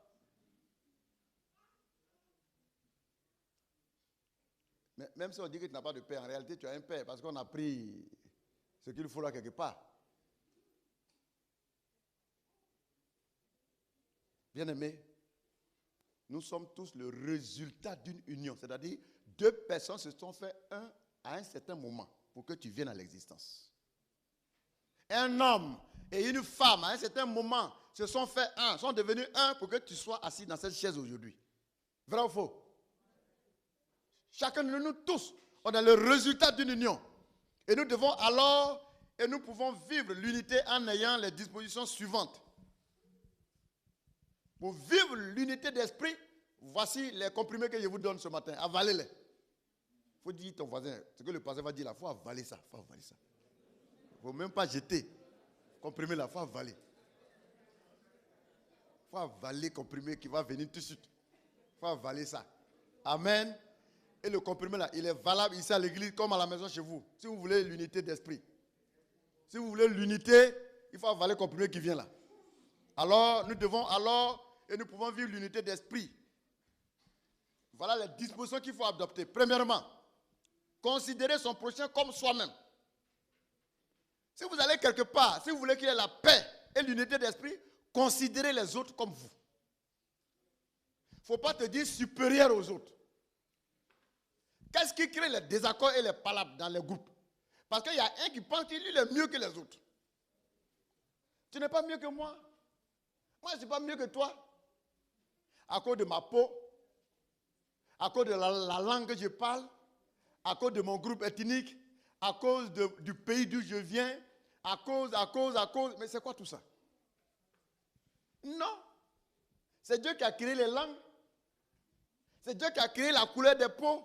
Mais même si on dit que tu n'as pas de père, en réalité, tu as un père parce qu'on a pris ce qu'il faut là quelque part. Bien-aimés, nous sommes tous le résultat d'une union, c'est-à-dire 2 personnes se sont fait un à un certain moment pour que tu viennes à l'existence. Un homme et une femme à un certain moment se sont fait un, sont devenus un pour que tu sois assis dans cette chaise aujourd'hui. Vrai ou faux? Chacun de nous tous, on a le résultat d'une union. Et nous devons alors, et nous pouvons vivre l'unité en ayant les dispositions suivantes. Pour vivre l'unité d'esprit, voici les comprimés que je vous donne ce matin. Avalez-les. Il faut dire à ton voisin, ce que le pasteur va dire là, il faut avaler ça. Il ne faut même pas jeter. Comprimé là, il faut avaler. Il faut avaler comprimé qui va venir tout de suite. Il faut avaler ça. Amen. Et le comprimé là, il est valable ici à l'église comme à la maison chez vous. Si vous voulez l'unité d'esprit. Si vous voulez l'unité, il faut avaler le comprimé qui vient là. Alors, nous devons et nous pouvons vivre l'unité d'esprit. Voilà les dispositions qu'il faut adopter. Premièrement, considérer son prochain comme soi-même. Si vous allez quelque part, si vous voulez qu'il y ait la paix et l'unité d'esprit, considérez les autres comme vous. Il ne faut pas te dire supérieur aux autres. Qu'est-ce qui crée les désaccords et les palabres dans les groupes? Parce qu'il y a un qui pense qu'il est mieux que les autres. Tu n'es pas mieux que moi. Moi, je ne suis pas mieux que toi. À cause de ma peau, à cause de la langue que je parle, à cause de mon groupe ethnique, à cause du pays d'où je viens, à cause. Mais c'est quoi tout ça? Non. C'est Dieu qui a créé les langues. C'est Dieu qui a créé la couleur des peaux.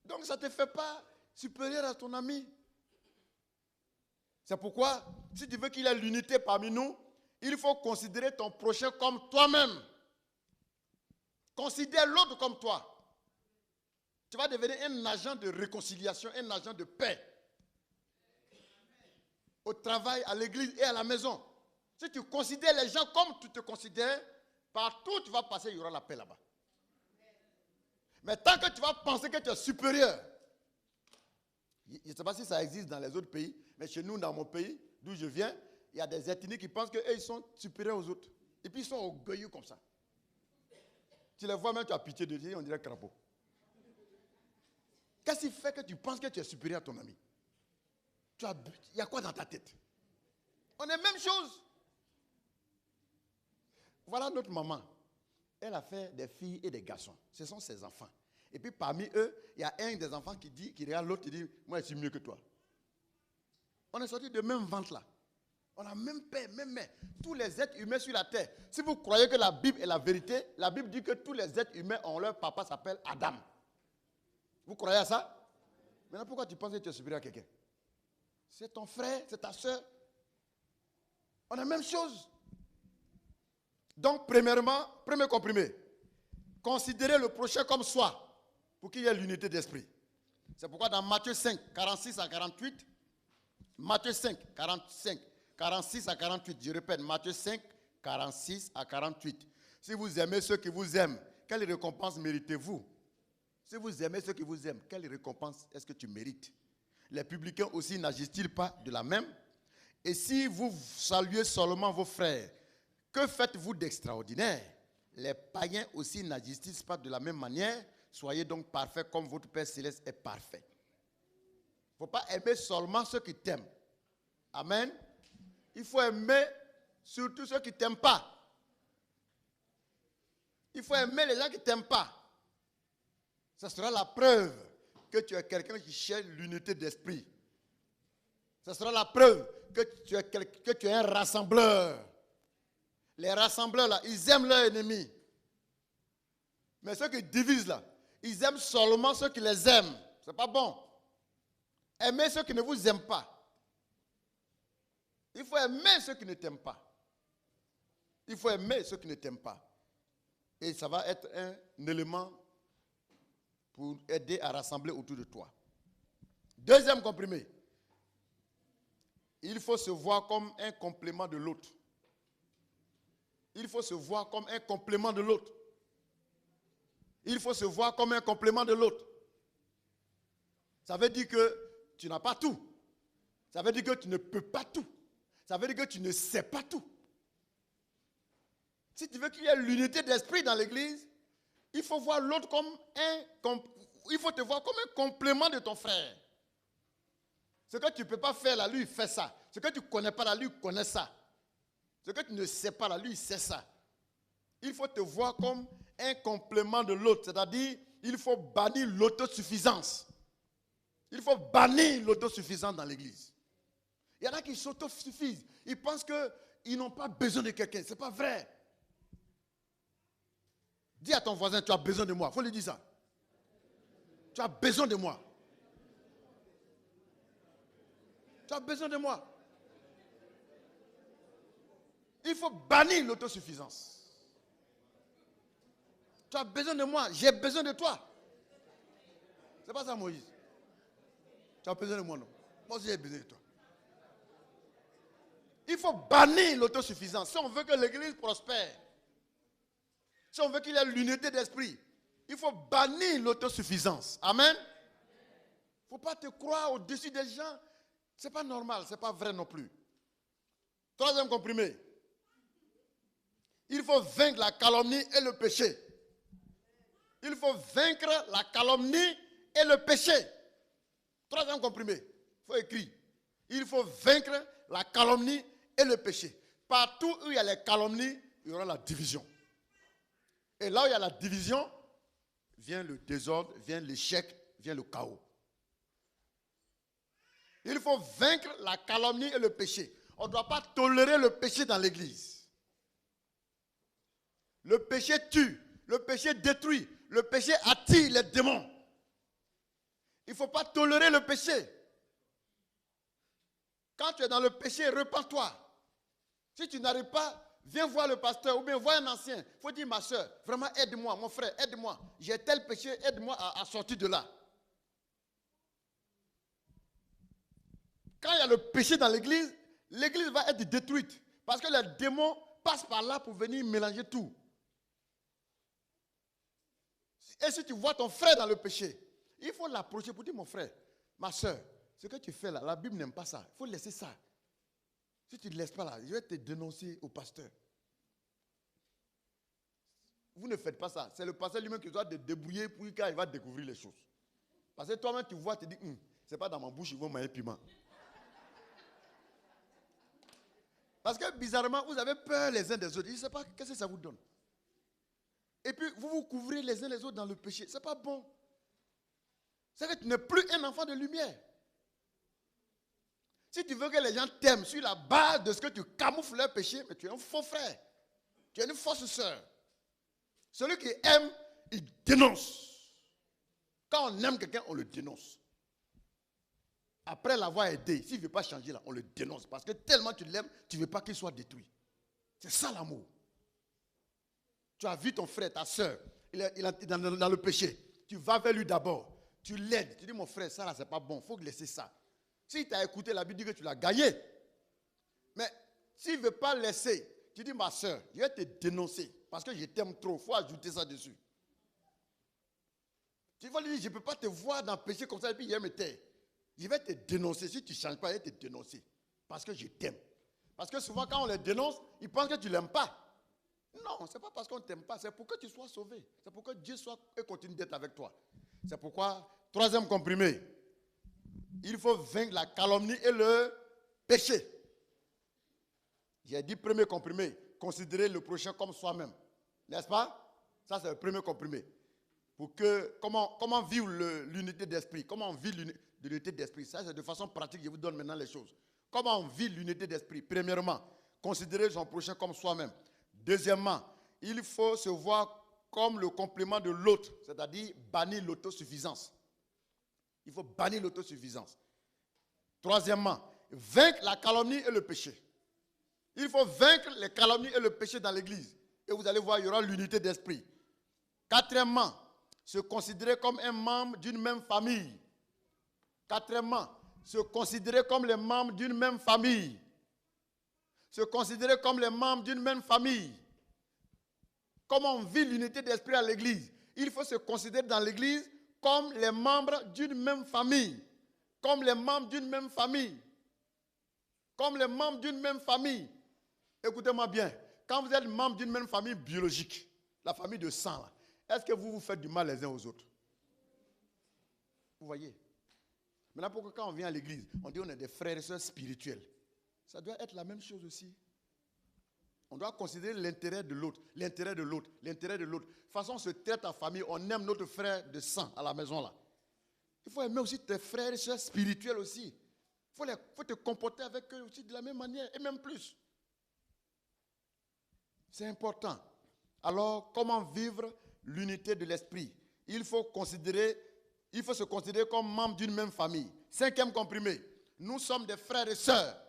Donc ça ne te fait pas supérieur à ton ami. C'est pourquoi, si tu veux qu'il y ait l'unité parmi nous, il faut considérer ton prochain comme toi-même. Considère l'autre comme toi. Tu vas devenir un agent de réconciliation, un agent de paix. Au travail, à l'église et à la maison. Si tu considères les gens comme tu te considères, partout où tu vas passer, il y aura la paix là-bas. Mais tant que tu vas penser que tu es supérieur, je ne sais pas si ça existe dans les autres pays, mais chez nous, dans mon pays, d'où je viens, il y a des ethnies qui pensent qu'ils sont supérieurs aux autres. Et puis ils sont orgueilleux comme ça. Tu les vois même, tu as pitié de Dieu, on dirait crapaud. Qu'est-ce qui fait que tu penses que tu es supérieur à ton ami? Il y a quoi dans ta tête? On est même chose. Voilà notre maman. Elle a fait des filles et des garçons. Ce sont ses enfants. Et puis parmi eux, il y a un des enfants qui regarde l'autre et dit, moi je suis mieux que toi. On est sortis de même ventre là. On a même père, même mère. Tous les êtres humains sur la terre. Si vous croyez que la Bible est la vérité, la Bible dit que tous les êtres humains ont leur papa s'appelle Adam. Vous croyez à ça? Maintenant pourquoi tu penses que tu es supérieur à quelqu'un? C'est ton frère, c'est ta soeur. On a la même chose. Donc premièrement, premier comprimé, considérez le prochain comme soi pour qu'il y ait l'unité d'esprit. C'est pourquoi dans Matthieu 5, 46 à 48, Matthieu 5, 46 à 48, je répète, Matthieu 5, 46 à 48. Si vous aimez ceux qui vous aiment, quelle récompense méritez-vous? Si vous aimez ceux qui vous aiment, quelle récompense est-ce que tu mérites? Les publicains aussi n'agissent-ils pas de la même? Et si vous saluez seulement vos frères, que faites-vous d'extraordinaire? Les païens aussi n'agissent-ils pas de la même manière? Soyez donc parfaits comme votre Père Céleste est parfait. Il ne faut pas aimer seulement ceux qui t'aiment. Amen. Il faut aimer surtout ceux qui ne t'aiment pas. Il faut aimer les gens qui ne t'aiment pas. Ce sera la preuve que tu es quelqu'un qui cherche l'unité d'esprit. Ce sera la preuve que tu es un rassembleur. Les rassembleurs là, ils aiment leurs ennemis. Mais ceux qui divisent là, ils aiment seulement ceux qui les aiment. Ce n'est pas bon. Aimez ceux qui ne vous aiment pas. Il faut aimer ceux qui ne t'aiment pas. Il faut aimer ceux qui ne t'aiment pas. Et ça va être un élément pour aider à rassembler autour de toi. Deuxième comprimé. Il faut se voir comme un complément de l'autre. Il faut se voir comme un complément de l'autre. Il faut se voir comme un complément de l'autre. Ça veut dire que tu n'as pas tout. Ça veut dire que tu ne peux pas tout. Ça veut dire que tu ne sais pas tout. Si tu veux qu'il y ait l'unité d'esprit dans l'église, Il faut voir l'autre il faut te voir comme un complément de ton frère. Ce que tu ne peux pas faire là, lui, il fait ça. Ce que tu ne connais pas là, lui, il connaît ça. Ce que tu ne sais pas là, lui, il sait ça. Il faut te voir comme un complément de l'autre. C'est-à-dire, il faut bannir l'autosuffisance. Il faut bannir l'autosuffisance dans l'église. Il y en a qui s'autosuffisent. Ils pensent qu'ils n'ont pas besoin de quelqu'un. Ce n'est pas vrai. Dis à ton voisin, tu as besoin de moi. Il faut lui dire ça. Tu as besoin de moi. Tu as besoin de moi. Il faut bannir l'autosuffisance. Tu as besoin de moi. J'ai besoin de toi. C'est pas ça, Moïse. Tu as besoin de moi, non? Moi aussi, j'ai besoin de toi. Il faut bannir l'autosuffisance. Si on veut que l'église prospère, si on veut qu'il y ait l'unité d'esprit, il faut bannir l'autosuffisance. Amen. Il ne faut pas te croire au-dessus des gens. Ce n'est pas normal, ce n'est pas vrai non plus. Troisième comprimé. Il faut vaincre la calomnie et le péché. Il faut vaincre la calomnie et le péché. Troisième comprimé. Il faut écrire. Il faut vaincre la calomnie et le péché. Partout où il y a les calomnies, il y aura la division. Et là où il y a la division, vient le désordre, vient l'échec, vient le chaos. Il faut vaincre la calomnie et le péché. On ne doit pas tolérer le péché dans l'église. Le péché tue, le péché détruit, le péché attire les démons. Il ne faut pas tolérer le péché. Quand tu es dans le péché, repens-toi. Si tu n'arrives pas, viens voir le pasteur ou bien vois un ancien. Il faut dire, ma soeur, vraiment aide-moi, mon frère, aide-moi. J'ai tel péché, aide-moi à sortir de là. Quand il y a le péché dans l'église, l'église va être détruite. Parce que les démons passent par là pour venir mélanger tout. Et si tu vois ton frère dans le péché, il faut l'approcher pour dire, mon frère, ma soeur, ce que tu fais là, la Bible n'aime pas ça. Il faut laisser ça. Si tu ne laisses pas là, je vais te dénoncer au pasteur. Vous ne faites pas ça. C'est le pasteur lui-même qui doit te débrouiller pour qu'il va découvrir les choses. Parce que toi-même, tu vois, tu dis, c'est pas dans ma bouche, ils vont manger piment. Parce que bizarrement, vous avez peur les uns des autres. Je ne sais pas qu'est-ce que ça vous donne. Et puis, vous vous couvrez les uns les autres dans le péché. Ce n'est pas bon. C'est que tu n'es plus un enfant de lumière. Si tu veux que les gens t'aiment sur la base de ce que tu camoufles leur péché, mais tu es un faux frère. Tu es une fausse sœur. Celui qui aime, il dénonce. Quand on aime quelqu'un, on le dénonce. Après l'avoir aidé, s'il ne veut pas changer là, on le dénonce. Parce que tellement tu l'aimes, tu ne veux pas qu'il soit détruit. C'est ça l'amour. Tu as vu ton frère, ta soeur, il est dans le péché. Tu vas vers lui d'abord. Tu l'aides. Tu dis, mon frère, ça là, c'est pas bon. Il faut laisser ça. Si tu as écouté la Bible, dit que tu l'as gagné. Mais s'il ne veut pas laisser, tu dis, ma soeur, je vais te dénoncer. Parce que je t'aime trop. Il faut ajouter ça dessus. Tu vas lui dire, je ne peux pas te voir dans le péché comme ça et puis il me taire. Je vais te dénoncer. Si tu ne changes pas, je vais te dénoncer. Parce que je t'aime. Parce que souvent, quand on les dénonce, ils pensent que tu ne l'aimes pas. Non, ce n'est pas parce qu'on ne t'aime pas. C'est pour que tu sois sauvé. C'est pour que Dieu soit et continue d'être avec toi. C'est pourquoi, troisième comprimé, il faut vaincre la calomnie et le péché. J'ai dit premier comprimé, considérer le prochain comme soi-même. N'est-ce pas? Ça, c'est le premier comprimé. Pour que, comment vivre l'unité d'esprit? Comment on vit l'unité d'esprit? Ça, c'est de façon pratique, je vous donne maintenant les choses. Comment on vit l'unité d'esprit? Premièrement, considérer son prochain comme soi-même. Deuxièmement, il faut se voir comme le complément de l'autre, c'est-à-dire bannir l'autosuffisance. Il faut bannir l'autosuffisance. Troisièmement, vaincre la calomnie et le péché. Il faut vaincre les calomnies et le péché dans l'église. Et vous allez voir, il y aura l'unité d'esprit. Quatrièmement, se considérer comme un membre d'une même famille. Quatrièmement, se considérer comme les membres d'une même famille. Se considérer comme les membres d'une même famille. Comment on vit l'unité d'esprit à l'église? Il faut se considérer dans l'église comme les membres d'une même famille. Comme les membres d'une même famille. Comme les membres d'une même famille. Écoutez-moi bien. Quand vous êtes membre d'une même famille biologique, la famille de sang, là, Est-ce que vous vous faites du mal les uns aux autres? Vous voyez? Maintenant, pourquoi quand on vient à l'église, on dit on est des frères et sœurs spirituels? Ça doit être la même chose aussi. On doit considérer l'intérêt de l'autre, l'intérêt de l'autre, l'intérêt de l'autre. De toute façon, on se traite en famille, on aime notre frère de sang à la maison là. Il faut aimer aussi tes frères et sœurs spirituels aussi. Il faut te comporter avec eux aussi de la même manière et même plus. C'est important. Alors, comment vivre l'unité de l'esprit? Il faut se considérer comme membre d'une même famille. 5e comprimé. Nous sommes des frères et sœurs.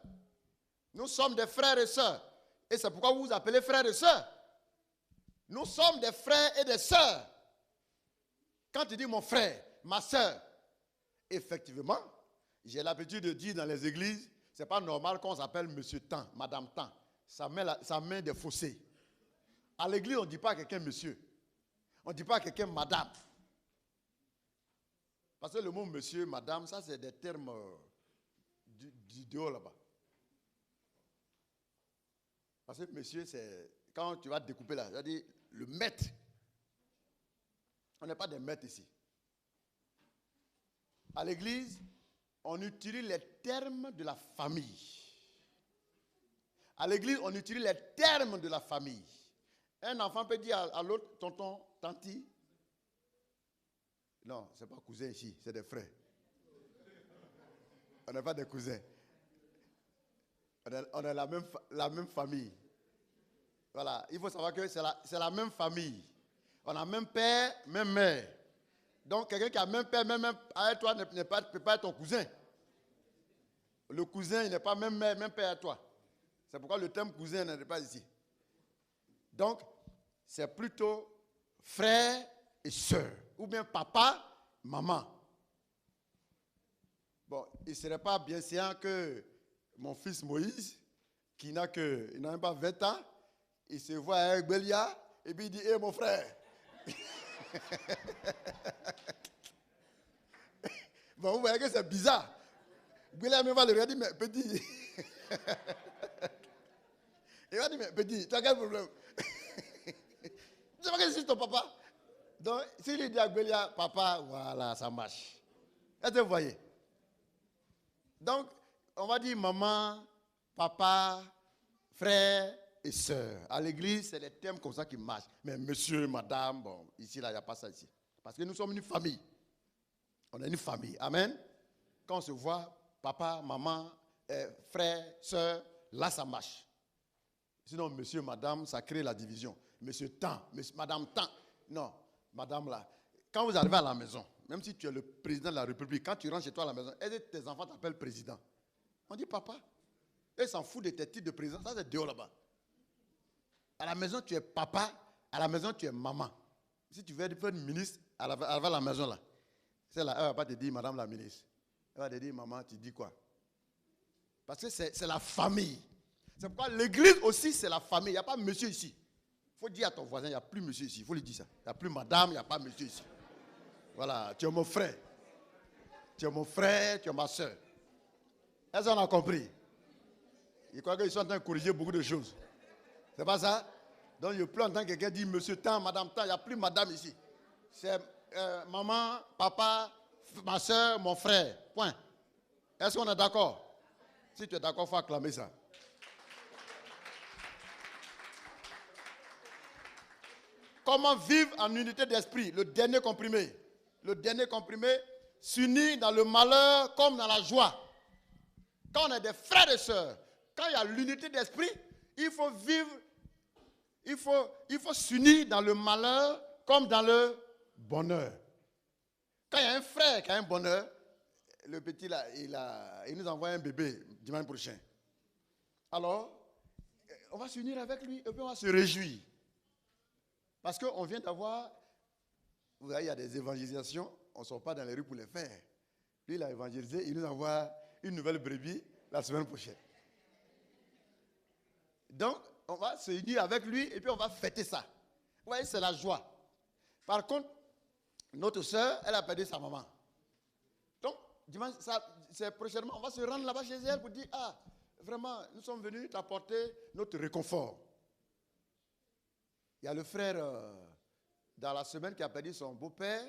Nous sommes des frères et sœurs. Et c'est pourquoi vous vous appelez frères et sœurs. Nous sommes des frères et des sœurs. Quand tu dis mon frère, ma sœur, effectivement, j'ai l'habitude de dire dans les églises, ce n'est pas normal qu'on s'appelle monsieur Tant, madame Tant. Ça met des fossés. À l'église, on ne dit pas à quelqu'un monsieur. On ne dit pas à quelqu'un madame. Parce que le mot monsieur, madame, ça c'est des termes du haut là-bas. Parce que monsieur, c'est quand tu vas te découper là, c'est-à-dire le maître. On n'est pas des maîtres ici. À l'église, on utilise les termes de la famille. À l'église, on utilise les termes de la famille. Un enfant peut dire à l'autre, tonton, tanti. Non, ce n'est pas cousin ici, c'est des frères. On n'est pas des cousins. On est la même famille. Voilà, il faut savoir que c'est la même famille. On a même père, même mère. Donc, quelqu'un qui a même père, même mère, avec toi, ne peut pas être ton cousin. Le cousin, il n'est pas même mère, même père à toi. C'est pourquoi le terme cousin n'est pas ici. Donc, c'est plutôt frère et soeur. Ou bien papa, maman. Bon, il ne serait pas bien séant que mon fils Moïse, qui n'a même pas 20 ans, il se voit avec Bélia, et puis il dit, hé mon frère. Bon, vous voyez que c'est bizarre. Bélia me va le regarder, mais petit. Il va dire, mais petit, tu as quel problème? Tu sais pas que c'est ton papa? Donc, s'il dit à Bélia, papa, voilà, ça marche. Est-ce que vous voyez? Donc, on va dire maman, papa, frère et soeur. À l'église, c'est des termes comme ça qui marchent. Mais monsieur, madame, bon, ici, là, il n'y a pas ça ici. Parce que nous sommes une famille. On est une famille. Amen. Quand on se voit, papa, maman, frère, soeur, là, ça marche. Sinon, monsieur, madame, ça crée la division. Monsieur tant, madame tant. Non, madame là. Quand vous arrivez à la maison, même si tu es le président de la République, quand tu rentres chez toi à la maison, et tes enfants t'appellent président. On dit papa. Et ils s'en foutent de tes titres de président. Ça, c'est dehors là-bas. À la maison, tu es papa. À la maison, tu es maman. Si tu veux être ministre, à la maison là, c'est là, elle ne va pas te dire madame la ministre. Elle va te dire maman, tu dis quoi? Parce que c'est la famille. C'est pourquoi l'église aussi, c'est la famille. Il n'y a pas monsieur ici. Il faut dire à ton voisin, il n'y a plus monsieur ici. Il faut lui dire ça. Il n'y a plus madame, il n'y a pas monsieur ici. Voilà, tu es mon frère. Tu es mon frère, tu es ma soeur. Est-ce qu'on a compris? Je crois qu'ils sont en train de corriger beaucoup de choses. C'est pas ça? Donc, je peux entendre quelqu'un dire monsieur tant, madame tant. Il n'y a plus madame ici. C'est maman, papa, ma soeur, mon frère. Point. Est-ce qu'on est d'accord? Si tu es d'accord, il faut acclamer ça. Comment vivre en unité d'esprit? Le dernier comprimé. Le dernier comprimé, s'unir dans le malheur comme dans la joie. Quand on est des frères et sœurs, quand il y a l'unité d'esprit, il faut vivre, il faut s'unir dans le malheur comme dans le bonheur. Quand il y a un frère qui a un bonheur, le petit là, il nous envoie un bébé dimanche prochain. Alors, on va s'unir avec lui et puis on va se réjouir. Parce qu'on vient d'avoir, vous voyez, il y a des évangélisations, on ne sort pas dans les rues pour les faire. Lui, il a évangélisé, il nous envoie une nouvelle brebis la semaine prochaine. Donc, on va se unir avec lui et puis on va fêter ça. Vous voyez, c'est la joie. Par contre, notre soeur, elle a perdu sa maman. Donc, dimanche, c'est prochainement, on va se rendre là-bas chez elle pour dire, ah, vraiment, nous sommes venus t'apporter notre réconfort. Il y a le frère dans la semaine qui a perdu son beau-père,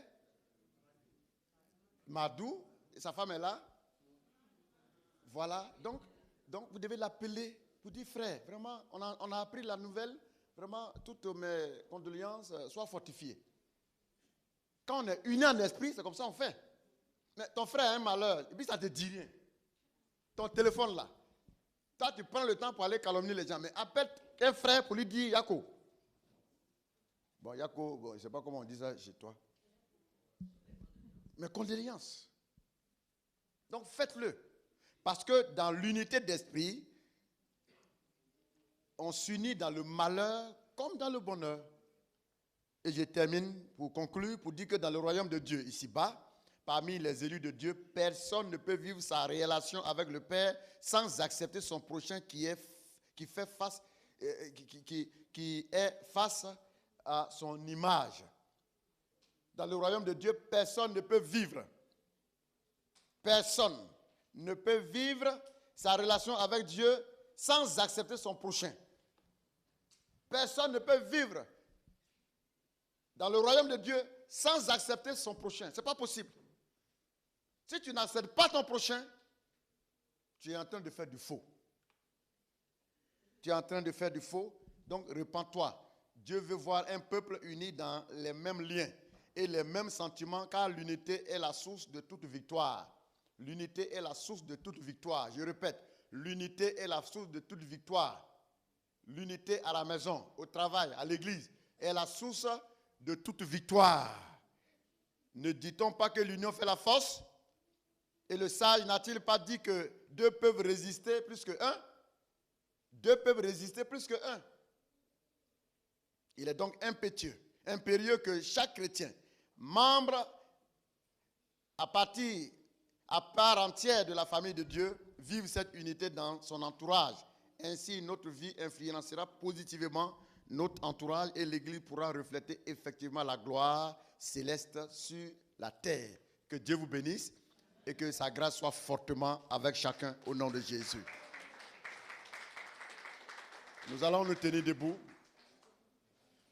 Madou, et sa femme est là. Voilà, donc vous devez l'appeler pour dire, frère, vraiment, on a appris la nouvelle, vraiment, toutes mes condoléances, soient fortifiées. Quand on est unis en esprit, c'est comme ça on fait. Mais ton frère a un malheur, et puis ça ne te dit rien. Ton téléphone là, toi tu prends le temps pour aller calomnier les gens, mais appelle un frère pour lui dire, Yako. Bon, Yako, bon, je ne sais pas comment on dit ça chez toi. Mais condoléances. Donc faites-le. Parce que dans l'unité d'esprit, on s'unit dans le malheur comme dans le bonheur. Et je termine pour conclure, pour dire que dans le royaume de Dieu, ici-bas, parmi les élus de Dieu, personne ne peut vivre sa relation avec le Père sans accepter son prochain qui est face à son image. Dans le royaume de Dieu, personne ne peut vivre. Personne ne peut vivre sa relation avec Dieu sans accepter son prochain. Personne ne peut vivre dans le royaume de Dieu sans accepter son prochain. Ce n'est pas possible. Si tu n'acceptes pas ton prochain, tu es en train de faire du faux. Tu es en train de faire du faux, donc repens-toi. Dieu veut voir un peuple uni dans les mêmes liens et les mêmes sentiments, car l'unité est la source de toute victoire. L'unité est la source de toute victoire. Je répète, l'unité est la source de toute victoire. L'unité à la maison, au travail, à l'église, est la source de toute victoire. Ne dit-on pas que l'union fait la force? Et le sage n'a-t-il pas dit que deux peuvent résister plus que un? Deux peuvent résister plus que un. Il est donc impérieux que chaque chrétien, membre à part entière de la famille de Dieu, vive cette unité dans son entourage. Ainsi, notre vie influencera positivement notre entourage et l'Église pourra refléter effectivement la gloire céleste sur la terre. Que Dieu vous bénisse et que sa grâce soit fortement avec chacun au nom de Jésus. Nous allons nous tenir debout.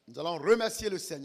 Nous allons remercier le Seigneur.